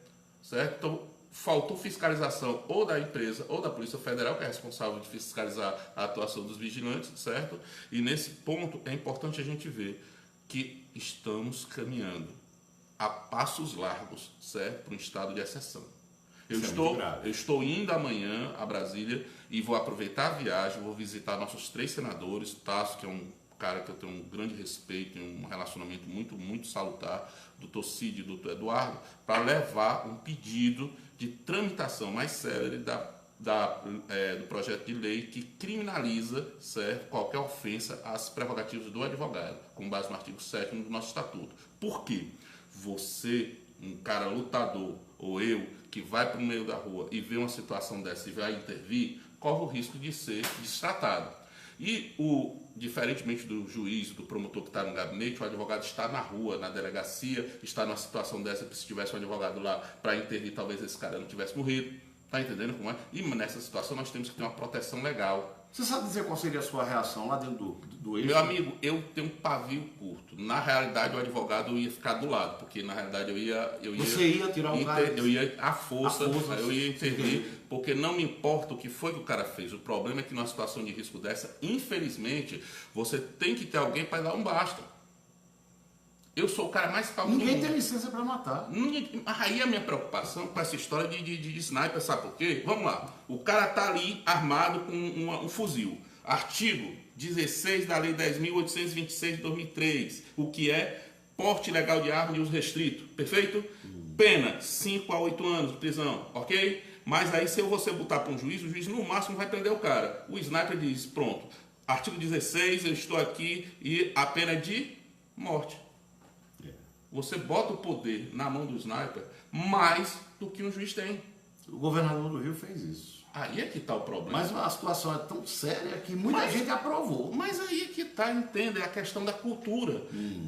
certo? Então, faltou fiscalização ou da empresa ou da Polícia Federal, que é responsável de fiscalizar a atuação dos vigilantes, certo? E nesse ponto é importante a gente ver que estamos caminhando a passos largos, certo? Para um estado de exceção. Eu estou indo amanhã a Brasília e vou aproveitar a viagem, vou visitar nossos 3 senadores, Tasso, que é um cara que eu tenho um grande respeito e um relacionamento muito, muito salutar, doutor Cid e doutor Eduardo, para levar um pedido de tramitação mais célere do projeto de lei que criminaliza, certo, qualquer ofensa às prerrogativas do advogado, com base no artigo 7º do nosso estatuto. Por quê? Você, um cara lutador, ou eu, que vai para o meio da rua e vê uma situação dessa e vai intervir, corre o risco de ser destratado. E, diferentemente do juiz, do promotor que está no gabinete, o advogado está na rua, na delegacia, está numa situação dessa, que se tivesse um advogado lá para intervir, talvez esse cara não tivesse morrido. Está entendendo como é? E nessa situação nós temos que ter uma proteção legal. Você sabe dizer qual seria a sua reação lá dentro do eixo? Meu amigo, eu tenho um pavio curto. Na realidade, o advogado ia ficar do lado, porque na realidade Você ia tirar o cara? Eu ia à força, eu ia intervir, porque não me importa o que foi que o cara fez. O problema é que numa situação de risco dessa, infelizmente, você tem que ter alguém para dar um basta. Eu sou o cara mais calmo do mundo. Ninguém tem licença para matar. Aí a minha preocupação com essa história de sniper, sabe por quê? Vamos lá. O cara tá ali armado com um fuzil. Artigo 16 da Lei 10.826 de 2003. O que é porte ilegal de arma de uso restrito. Perfeito? Pena 5 a 8 anos de prisão. Ok? Mas aí se você botar para um juiz, o juiz no máximo vai prender o cara. O sniper diz, pronto. Artigo 16, eu estou aqui e a pena é de morte. Você bota o poder na mão do sniper mais do que um juiz tem. O governador do Rio fez isso. Aí é que está o problema. Mas a situação é tão séria que muita gente aprovou. Mas aí é que está, entende? É a questão da cultura.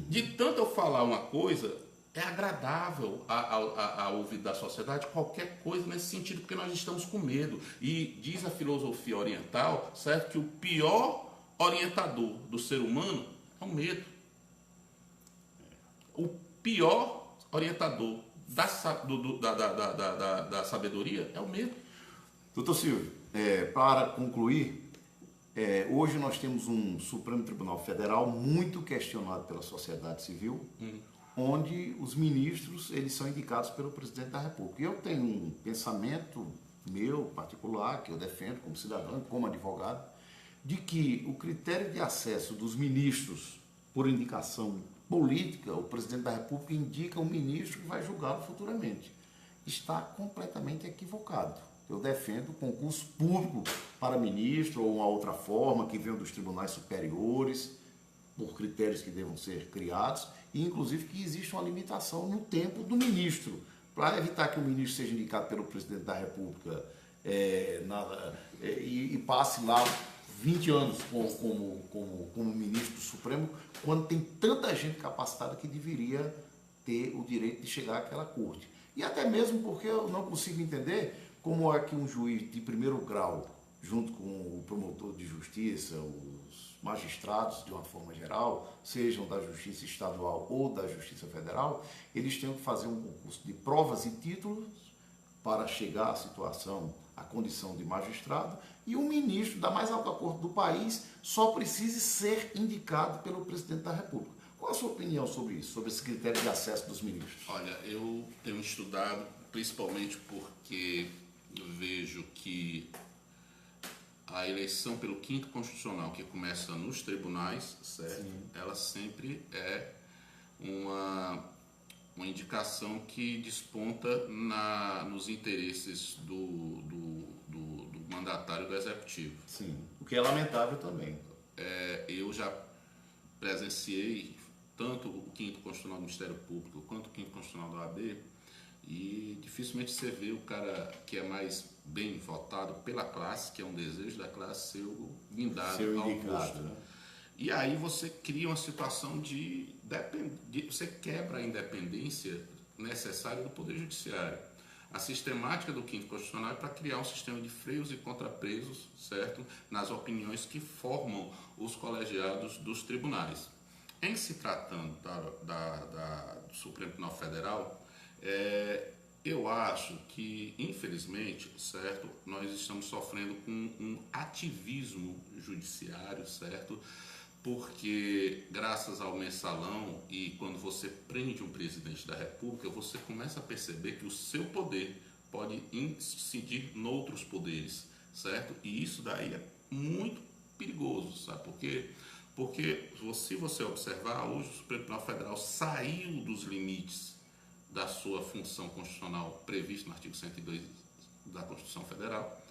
De tanto eu falar uma coisa, é agradável ao ouvido da sociedade qualquer coisa nesse sentido, porque nós estamos com medo. E diz a filosofia oriental, certo, que o pior orientador do ser humano é o medo. O pior orientador da sabedoria é o medo. Doutor Silvio, para concluir, hoje nós temos um Supremo Tribunal Federal muito questionado pela sociedade civil, onde os ministros eles são indicados pelo presidente da República. E eu tenho um pensamento meu particular, que eu defendo como cidadão, como advogado, de que o critério de acesso dos ministros por indicação política, o presidente da República indica um ministro que vai julgá-lo futuramente. Está completamente equivocado. Eu defendo concurso público para ministro ou uma outra forma que venha dos tribunais superiores, por critérios que devam ser criados, e inclusive que existe uma limitação no tempo do ministro, para evitar que o ministro seja indicado pelo presidente da República e passe lá 20 anos como ministro do Supremo, quando tem tanta gente capacitada que deveria ter o direito de chegar àquela corte. E até mesmo porque eu não consigo entender como é que um juiz de primeiro grau, junto com o promotor de justiça, os magistrados de uma forma geral, sejam da justiça estadual ou da justiça federal, eles têm que fazer um concurso de provas e títulos para chegar à situação, à condição de magistrado, e o ministro da mais alta corte do país só precisa ser indicado pelo presidente da República. Qual a sua opinião sobre isso, sobre esse critério de acesso dos ministros? Olha, eu tenho estudado, principalmente porque eu vejo que a eleição pelo quinto constitucional, que começa nos tribunais, certo? Sim. Ela sempre é uma indicação que desponta nos interesses do mandatário do executivo. Sim, o que é lamentável também. Eu já presenciei tanto o quinto constitucional do Ministério Público quanto o quinto constitucional da OAB, e dificilmente você vê o cara que é mais bem votado pela classe, que é um desejo da classe, ser o guindado ao posto. Né? E aí você cria uma situação você quebra a independência necessária do Poder Judiciário. A sistemática do quinto constitucional é para criar um sistema de freios e contrapesos, certo? Nas opiniões que formam os colegiados dos tribunais. Em se tratando do Supremo Tribunal Federal, eu acho que, infelizmente, certo, nós estamos sofrendo com um ativismo judiciário, certo? Porque, graças ao mensalão, e quando você prende um presidente da República, você começa a perceber que o seu poder pode incidir noutros poderes, certo? E isso daí é muito perigoso, sabe por quê? Porque, se você observar, hoje o Supremo Tribunal Federal saiu dos limites da sua função constitucional prevista no artigo 102 da Constituição Federal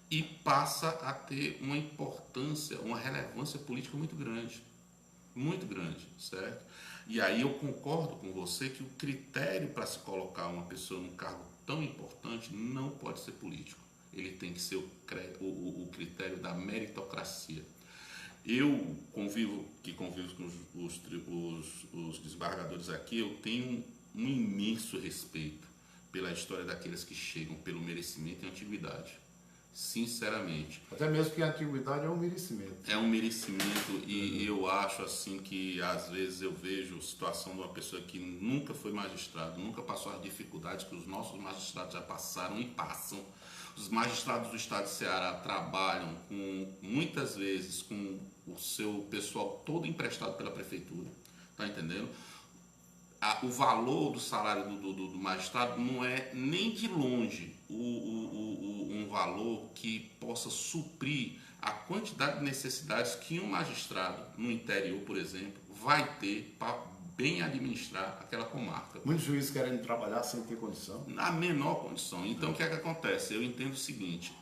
e passa a ter uma importância, uma relevância política muito grande, certo? E aí eu concordo com você que o critério para se colocar uma pessoa num cargo tão importante não pode ser político, ele tem que ser o critério da meritocracia. Eu convivo com os desembargadores aqui, eu tenho um imenso respeito pela história daqueles que chegam pelo merecimento e antiguidade. Sinceramente. Até mesmo que a antiguidade é um merecimento. É um merecimento e eu acho assim que às vezes eu vejo a situação de uma pessoa que nunca foi magistrado, nunca passou as dificuldades que os nossos magistrados já passaram e passam. Os magistrados do estado de Ceará trabalham muitas vezes com o seu pessoal todo emprestado pela prefeitura, tá entendendo? O valor do salário do magistrado não é nem de longe um valor que possa suprir a quantidade de necessidades que um magistrado no interior, por exemplo, vai ter para bem administrar aquela comarca. Muitos juízes querem trabalhar sem ter condição. Na menor condição. Então, o que é que acontece? Eu entendo o seguinte,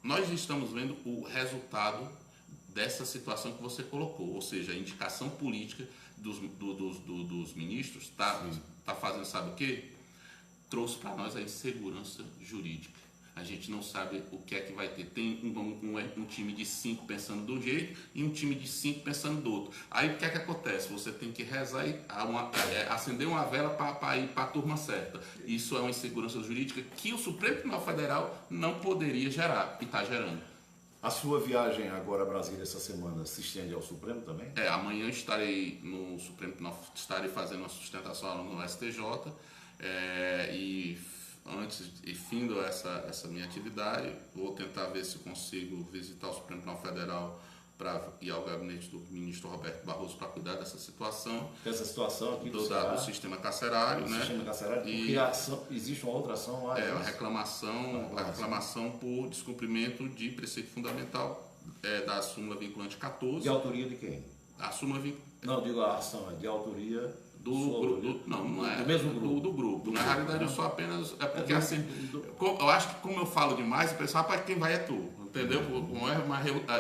nós estamos vendo o resultado dessa situação que você colocou, ou seja, a indicação política dos ministros está fazendo, sabe o quê? Trouxe para nós a insegurança jurídica. A gente não sabe o que é que vai ter. Tem um time de 5 pensando de um jeito e um time de 5 pensando do outro. Aí o que é que acontece? Você tem que rezar e acender uma vela para ir para a turma certa. Isso é uma insegurança jurídica que o Supremo Tribunal Federal não poderia gerar e está gerando. A sua viagem agora a Brasília essa semana se estende ao Supremo também? Amanhã estarei no Supremo Tribunal, estarei fazendo uma sustentação no STJ e antes e findo essa minha atividade, vou tentar ver se consigo visitar o Supremo Tribunal Federal para ir ao gabinete do ministro Roberto Barroso para cuidar dessa situação. Essa situação aqui do sistema carcerário, né? Sistema carcerário, porque existe uma outra ação lá. A reclamação por descumprimento de preceito fundamental da súmula vinculante 14. De autoria de quem? A súmula Não, digo a ação, é de autoria do grupo. Não é. Do mesmo grupo. Do grupo. Na realidade, eu sou apenas. Porque assim, eu acho que como eu falo demais, o pessoal, para quem vai é tu. Entendeu?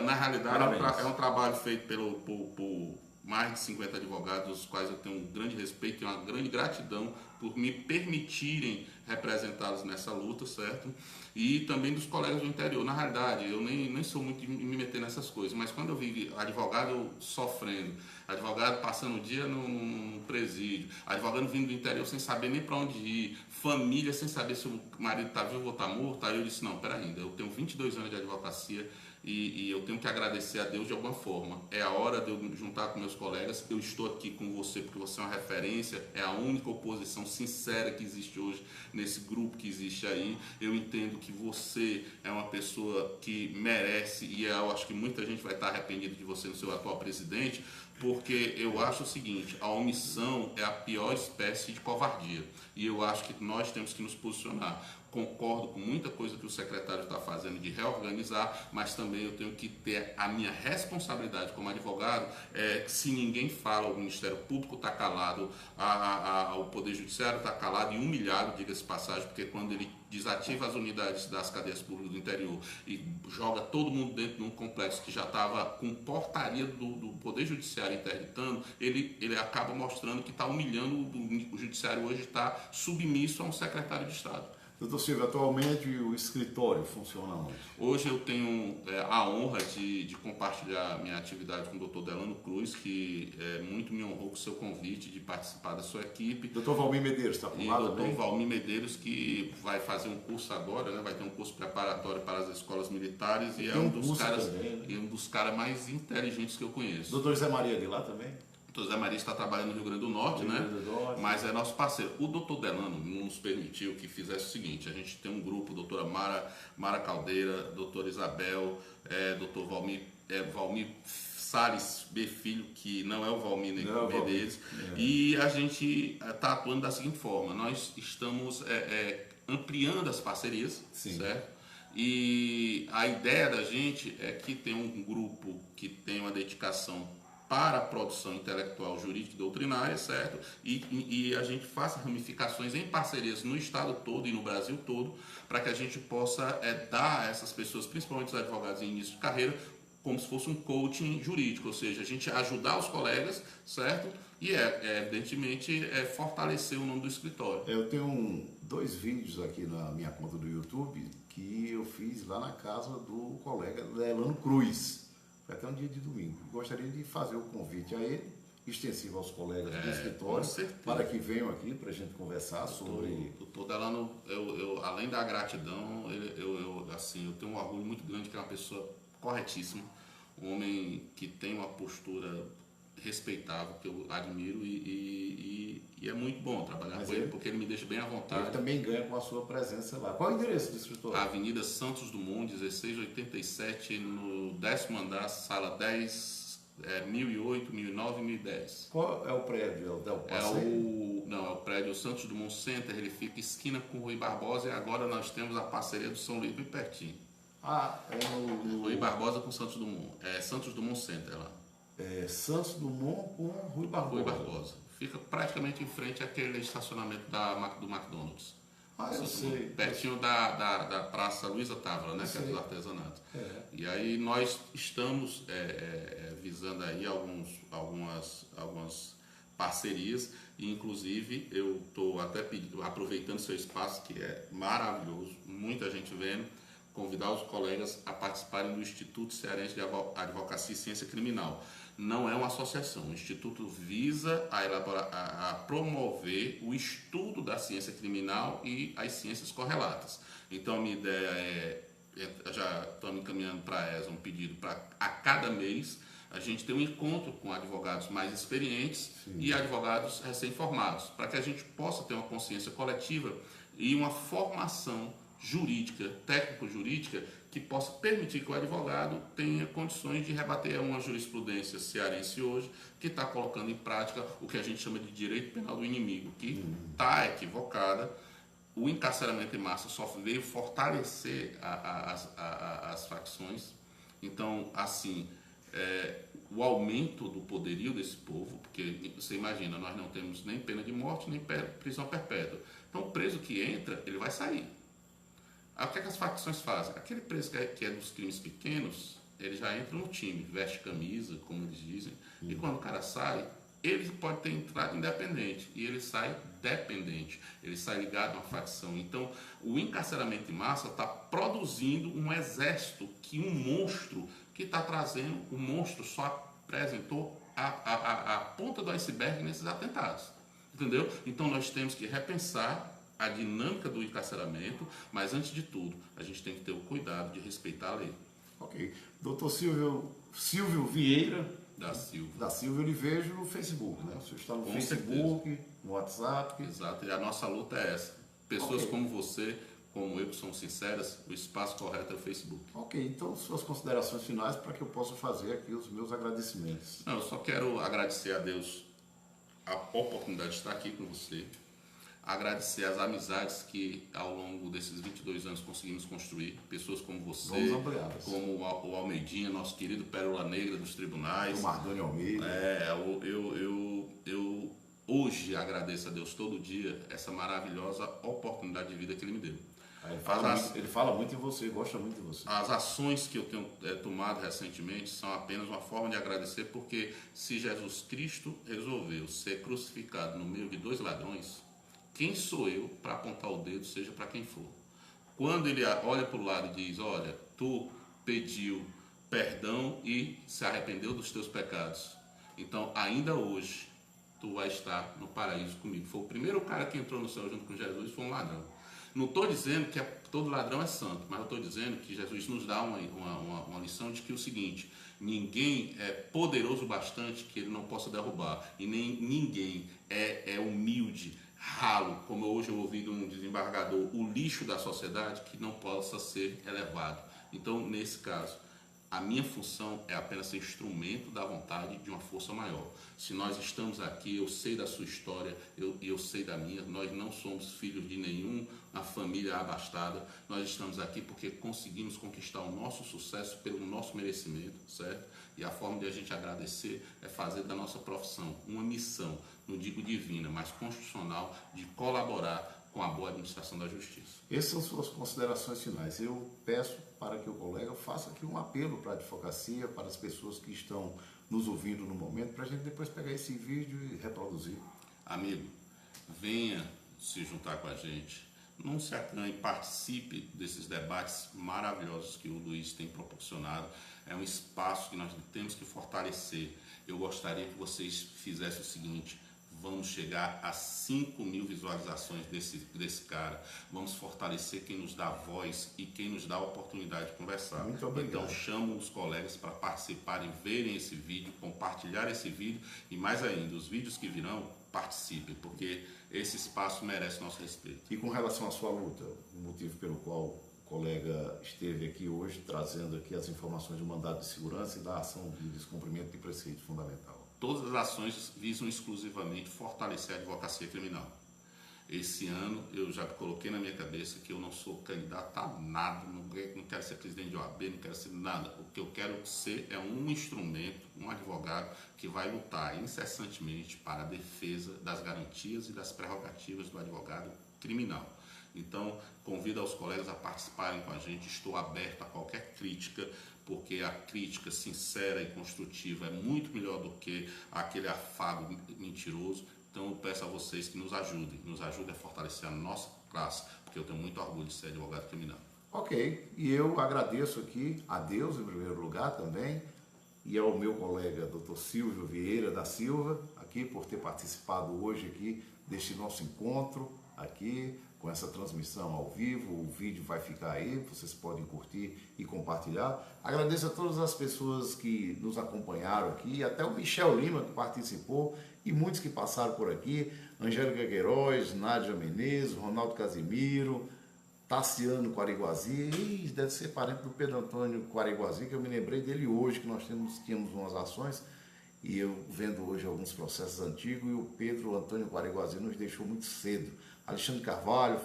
Na realidade, é um trabalho feito por mais de 50 advogados, os quais eu tenho um grande respeito e uma grande gratidão por me permitirem representá-los nessa luta, certo? E também dos colegas do interior. Na realidade, eu nem sou muito de me meter nessas coisas, mas quando eu vi advogado sofrendo, advogado passando o dia no presídio, advogado vindo do interior sem saber nem para onde ir, família sem saber se o marido está vivo ou está morto, aí eu disse, não, pera ainda, eu tenho 22 anos de advocacia, e eu tenho que agradecer a Deus de alguma forma. É a hora de eu me juntar com meus colegas. Eu estou aqui com você porque você é uma referência, é a única oposição sincera que existe hoje nesse grupo que existe aí. Eu entendo que você é uma pessoa que merece, e eu acho que muita gente vai estar arrependido de você no seu atual presidente, porque eu acho o seguinte, a omissão é a pior espécie de covardia, e eu acho que nós temos que nos posicionar. Concordo com muita coisa que o secretário está fazendo de reorganizar, mas também eu tenho que ter a minha responsabilidade como advogado. Se ninguém fala, o Ministério Público está calado, o Poder Judiciário está calado e humilhado, diga-se passagem, porque quando ele desativa as unidades das cadeias públicas do interior e joga todo mundo dentro de um complexo que já estava com portaria do Poder Judiciário interditando, ele acaba mostrando que está humilhando, o Judiciário hoje está submisso a um secretário de Estado. Doutor Silvio, atualmente o escritório funciona onde? Hoje eu tenho a honra de compartilhar minha atividade com o Dr. Delano Cruz, que muito me honrou com o seu convite de participar da sua equipe. Doutor Valmir Medeiros está por lá também? Doutor Valmir Medeiros, que vai fazer um curso agora, né? Vai ter um curso preparatório para as escolas militares e é um dos caras mais inteligentes que eu conheço. Doutor Zé Maria de lá também? O Dr. Zé Maria está trabalhando no Rio Grande do Norte, né? Mas é nosso parceiro. O doutor Delano nos permitiu que fizesse o seguinte: a gente tem um grupo, doutora Mara Caldeira, doutora Isabel, doutor Valmir Salles B. Filho, que não é o Valmir Medeiros, e a gente está atuando da seguinte forma: nós estamos ampliando as parcerias, certo? E a ideia da gente é que tem um grupo que tem uma dedicação para a produção intelectual, jurídica e doutrinária, certo? E a gente faça ramificações em parcerias no estado todo e no Brasil todo, para que a gente possa dar a essas pessoas, principalmente os advogados em início de carreira, como se fosse um coaching jurídico, ou seja, a gente ajudar os colegas, certo? E evidentemente, fortalecer o nome do escritório. Eu tenho 2 vídeos aqui na minha conta do YouTube que eu fiz lá na casa do colega Delano Cruz. Foi até um dia de domingo. Gostaria de fazer o convite a ele, extensivo aos colegas do escritório, para que venham aqui para a gente conversar sobre... Doutor Delano, além da gratidão, eu tenho um orgulho muito grande, que é uma pessoa corretíssima, um homem que tem uma postura respeitável, que eu admiro, e é muito bom trabalhar com ele, porque ele me deixa bem à vontade. Ele também ganha com a sua presença lá. Qual é o endereço do escritório? Avenida Santos Dumont, 1687, no 10º andar, sala 10, 1008, 1009 e 1010. Qual é o prédio? É o prédio Santos Dumont Center, ele fica esquina com o Rui Barbosa, e agora nós temos a parceria do São Luís bem pertinho. No Rui Barbosa com Santos Dumont. É Santos Dumont Center lá. Santos Dumont com Rui Barbosa. Rui Barbosa. Fica praticamente em frente àquele estacionamento do McDonald's. Eu sei. Pertinho da Praça Luiza Távora, né? Que é dos artesanatos. E aí nós estamos visando aí algumas parcerias, e inclusive eu estou até aproveitando seu espaço, que é maravilhoso, muita gente vendo, convidar os colegas a participarem do Instituto Cearense de Advocacia e Ciência Criminal. Não é uma associação, o Instituto visa a promover o estudo da ciência criminal e as ciências correlatas. Então a minha ideia já estamos encaminhando para a ESA um pedido para a cada mês a gente ter um encontro com advogados mais experientes e advogados recém-formados, para que a gente possa ter uma consciência coletiva e uma formação jurídica, técnico-jurídica, que possa permitir que o advogado tenha condições de rebater uma jurisprudência cearense hoje, que está colocando em prática o que a gente chama de direito penal do inimigo, que está equivocada. O encarceramento em massa só veio fortalecer as facções. Então, assim, o aumento do poderio desse povo, porque você imagina, nós não temos nem pena de morte, nem prisão perpétua. Então, o preso que entra, ele vai sair. Aí, o que as facções fazem? Aquele preso que é dos crimes pequenos, ele já entra no time, veste camisa, como eles dizem, e quando o cara sai, ele pode ter entrado independente e ele sai dependente, ele sai ligado a uma facção. Então, o encarceramento em massa está produzindo um exército que um monstro que está trazendo, o monstro só apresentou a ponta do iceberg nesses atentados. Entendeu? Então, nós temos que repensar a dinâmica do encarceramento, mas antes de tudo, a gente tem que ter o cuidado de respeitar a lei. Ok. Doutor Silvio Vieira Da Silva. da Silva, eu lhe vejo no Facebook, né? O senhor está no Com Facebook, no WhatsApp. Exato, e a nossa luta é essa. Pessoas Ok. como você, como eu, que são sinceras, o espaço correto é o Facebook. Ok, então suas considerações finais para que eu possa fazer aqui os meus agradecimentos. Não, eu só quero agradecer a Deus a oportunidade de estar aqui com você, agradecer as amizades que ao longo desses 22 anos conseguimos construir, pessoas como você, Vamos ampliá-las. como o Almeidinha, nosso querido Pérola Negra dos tribunais. O Mardônio Almeida. Eu hoje agradeço a Deus todo dia essa maravilhosa oportunidade de vida que Ele me deu. Ele fala muito em você, gosta muito de você. As ações que eu tenho tomado recentemente são apenas uma forma de agradecer, porque se Jesus Cristo resolveu ser crucificado no meio de dois ladrões, quem sou eu para apontar o dedo, seja para quem for? Quando ele olha para o lado e diz, olha, tu pediu perdão e se arrependeu dos teus pecados, então ainda hoje tu vai estar no paraíso comigo. Foi o primeiro cara que entrou no céu junto com Jesus, foi um ladrão. Não estou dizendo que todo ladrão é santo, mas eu estou dizendo que Jesus nos dá uma lição de que é o seguinte: ninguém é poderoso bastante que ele não possa derrubar, e nem ninguém é humilde, ralo, como hoje eu ouvi de um desembargador, o lixo da sociedade, que não possa ser elevado. Então, nesse caso, a minha função é apenas ser instrumento da vontade de uma força maior. Se nós estamos aqui, eu sei da sua história, eu sei da minha, nós não somos filhos de nenhuma família abastada, nós estamos aqui porque conseguimos conquistar o nosso sucesso pelo nosso merecimento, certo? E a forma de a gente agradecer é fazer da nossa profissão uma missão, não digo divina, mas constitucional, de colaborar com a boa administração da justiça. Essas são suas considerações finais. Eu peço para que o colega faça aqui um apelo para a advocacia, para as pessoas que estão nos ouvindo no momento, para a gente depois pegar esse vídeo e reproduzir. Amigo, venha se juntar com a gente. Não se acanhe, participe desses debates maravilhosos que o Luiz tem proporcionado. É um espaço que nós temos que fortalecer. Eu gostaria que vocês fizessem o seguinte: vamos chegar a 5.000 visualizações desse cara. Vamos fortalecer quem nos dá voz e quem nos dá a oportunidade de conversar. Muito obrigado. Então chamo os colegas para participarem, verem esse vídeo, compartilhar esse vídeo e mais ainda, os vídeos que virão, participem, porque esse espaço merece nosso respeito. E com relação à sua luta, o motivo pelo qual o colega esteve aqui hoje trazendo aqui as informações do mandado de segurança e da ação de descumprimento de preceito fundamental. Todas as ações visam exclusivamente fortalecer a advocacia criminal. Esse ano eu já coloquei na minha cabeça que eu não sou candidato a nada, não quero ser presidente de OAB, não quero ser nada. O que eu quero ser é um instrumento, um advogado que vai lutar incessantemente para a defesa das garantias e das prerrogativas do advogado criminal. Então, convido aos colegas a participarem com a gente, estou aberto a qualquer crítica, porque a crítica sincera e construtiva é muito melhor do que aquele afago mentiroso. Então eu peço a vocês que nos ajudem a fortalecer a nossa classe, porque eu tenho muito orgulho de ser advogado criminal. Ok, e eu agradeço aqui a Deus em primeiro lugar também, e ao meu colega Dr. Silvio Vieira da Silva, aqui por ter participado hoje aqui deste nosso encontro, aqui com essa transmissão ao vivo. O vídeo vai ficar aí, vocês podem curtir e compartilhar. Agradeço a todas as pessoas que nos acompanharam aqui, até o Michel Lima que participou e muitos que passaram por aqui, Angélica Queiroz, Nádia Menezes, Ronaldo Casimiro, Tassiano Quariguazi, deve ser parente do Pedro Antônio Quariguazi, que eu me lembrei dele hoje, que nós tínhamos umas ações, e eu vendo hoje alguns processos antigos, e o Pedro Antônio Quariguazi nos deixou muito cedo. Alexandre Carvalho,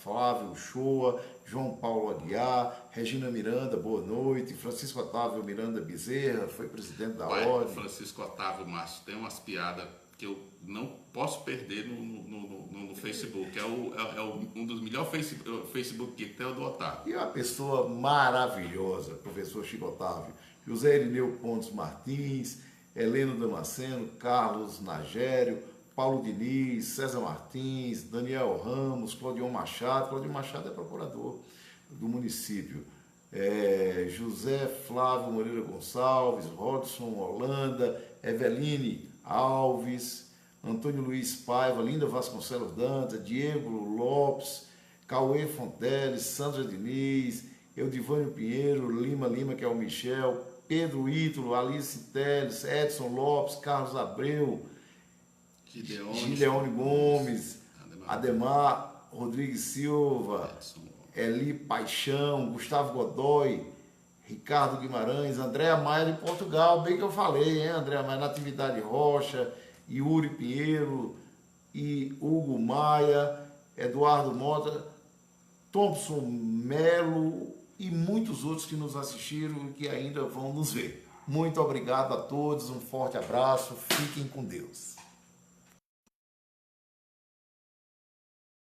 Flávio Shoa, João Paulo Aguiar, Regina Miranda, boa noite, Francisco Otávio Miranda Bezerra, foi presidente da ordem. Francisco Otávio Márcio, tem umas piadas que eu não posso perder no Facebook, um dos melhores Facebook que tem, é o do Otávio. E uma pessoa maravilhosa, professor Chico Otávio, José Irineu Pontes Martins, Heleno Damasceno, Carlos Nagério, Paulo Diniz, César Martins, Daniel Ramos, Claudion Machado. Claudion Machado é procurador do município. José Flávio Moreira Gonçalves, Rodson Holanda, Eveline Alves, Antônio Luiz Paiva, Linda Vasconcelos Dantas, Diego Lopes, Cauê Fonteles, Sandra Diniz, Eudivânio Pinheiro, Lima, que é o Michel, Pedro Ítalo, Alice Teles, Edson Lopes, Carlos Abreu, Gideone Gomes, Ademar Rodrigues Silva, Eli Paixão, Gustavo Godoy, Ricardo Guimarães, Andréa Maia de Portugal, bem que eu falei, hein? Andréa Maia, Natividade Rocha, Yuri Pinheiro, e Hugo Maia, Eduardo Mota, Thompson Melo e muitos outros que nos assistiram e que ainda vão nos ver. Muito obrigado a todos, um forte abraço, fiquem com Deus.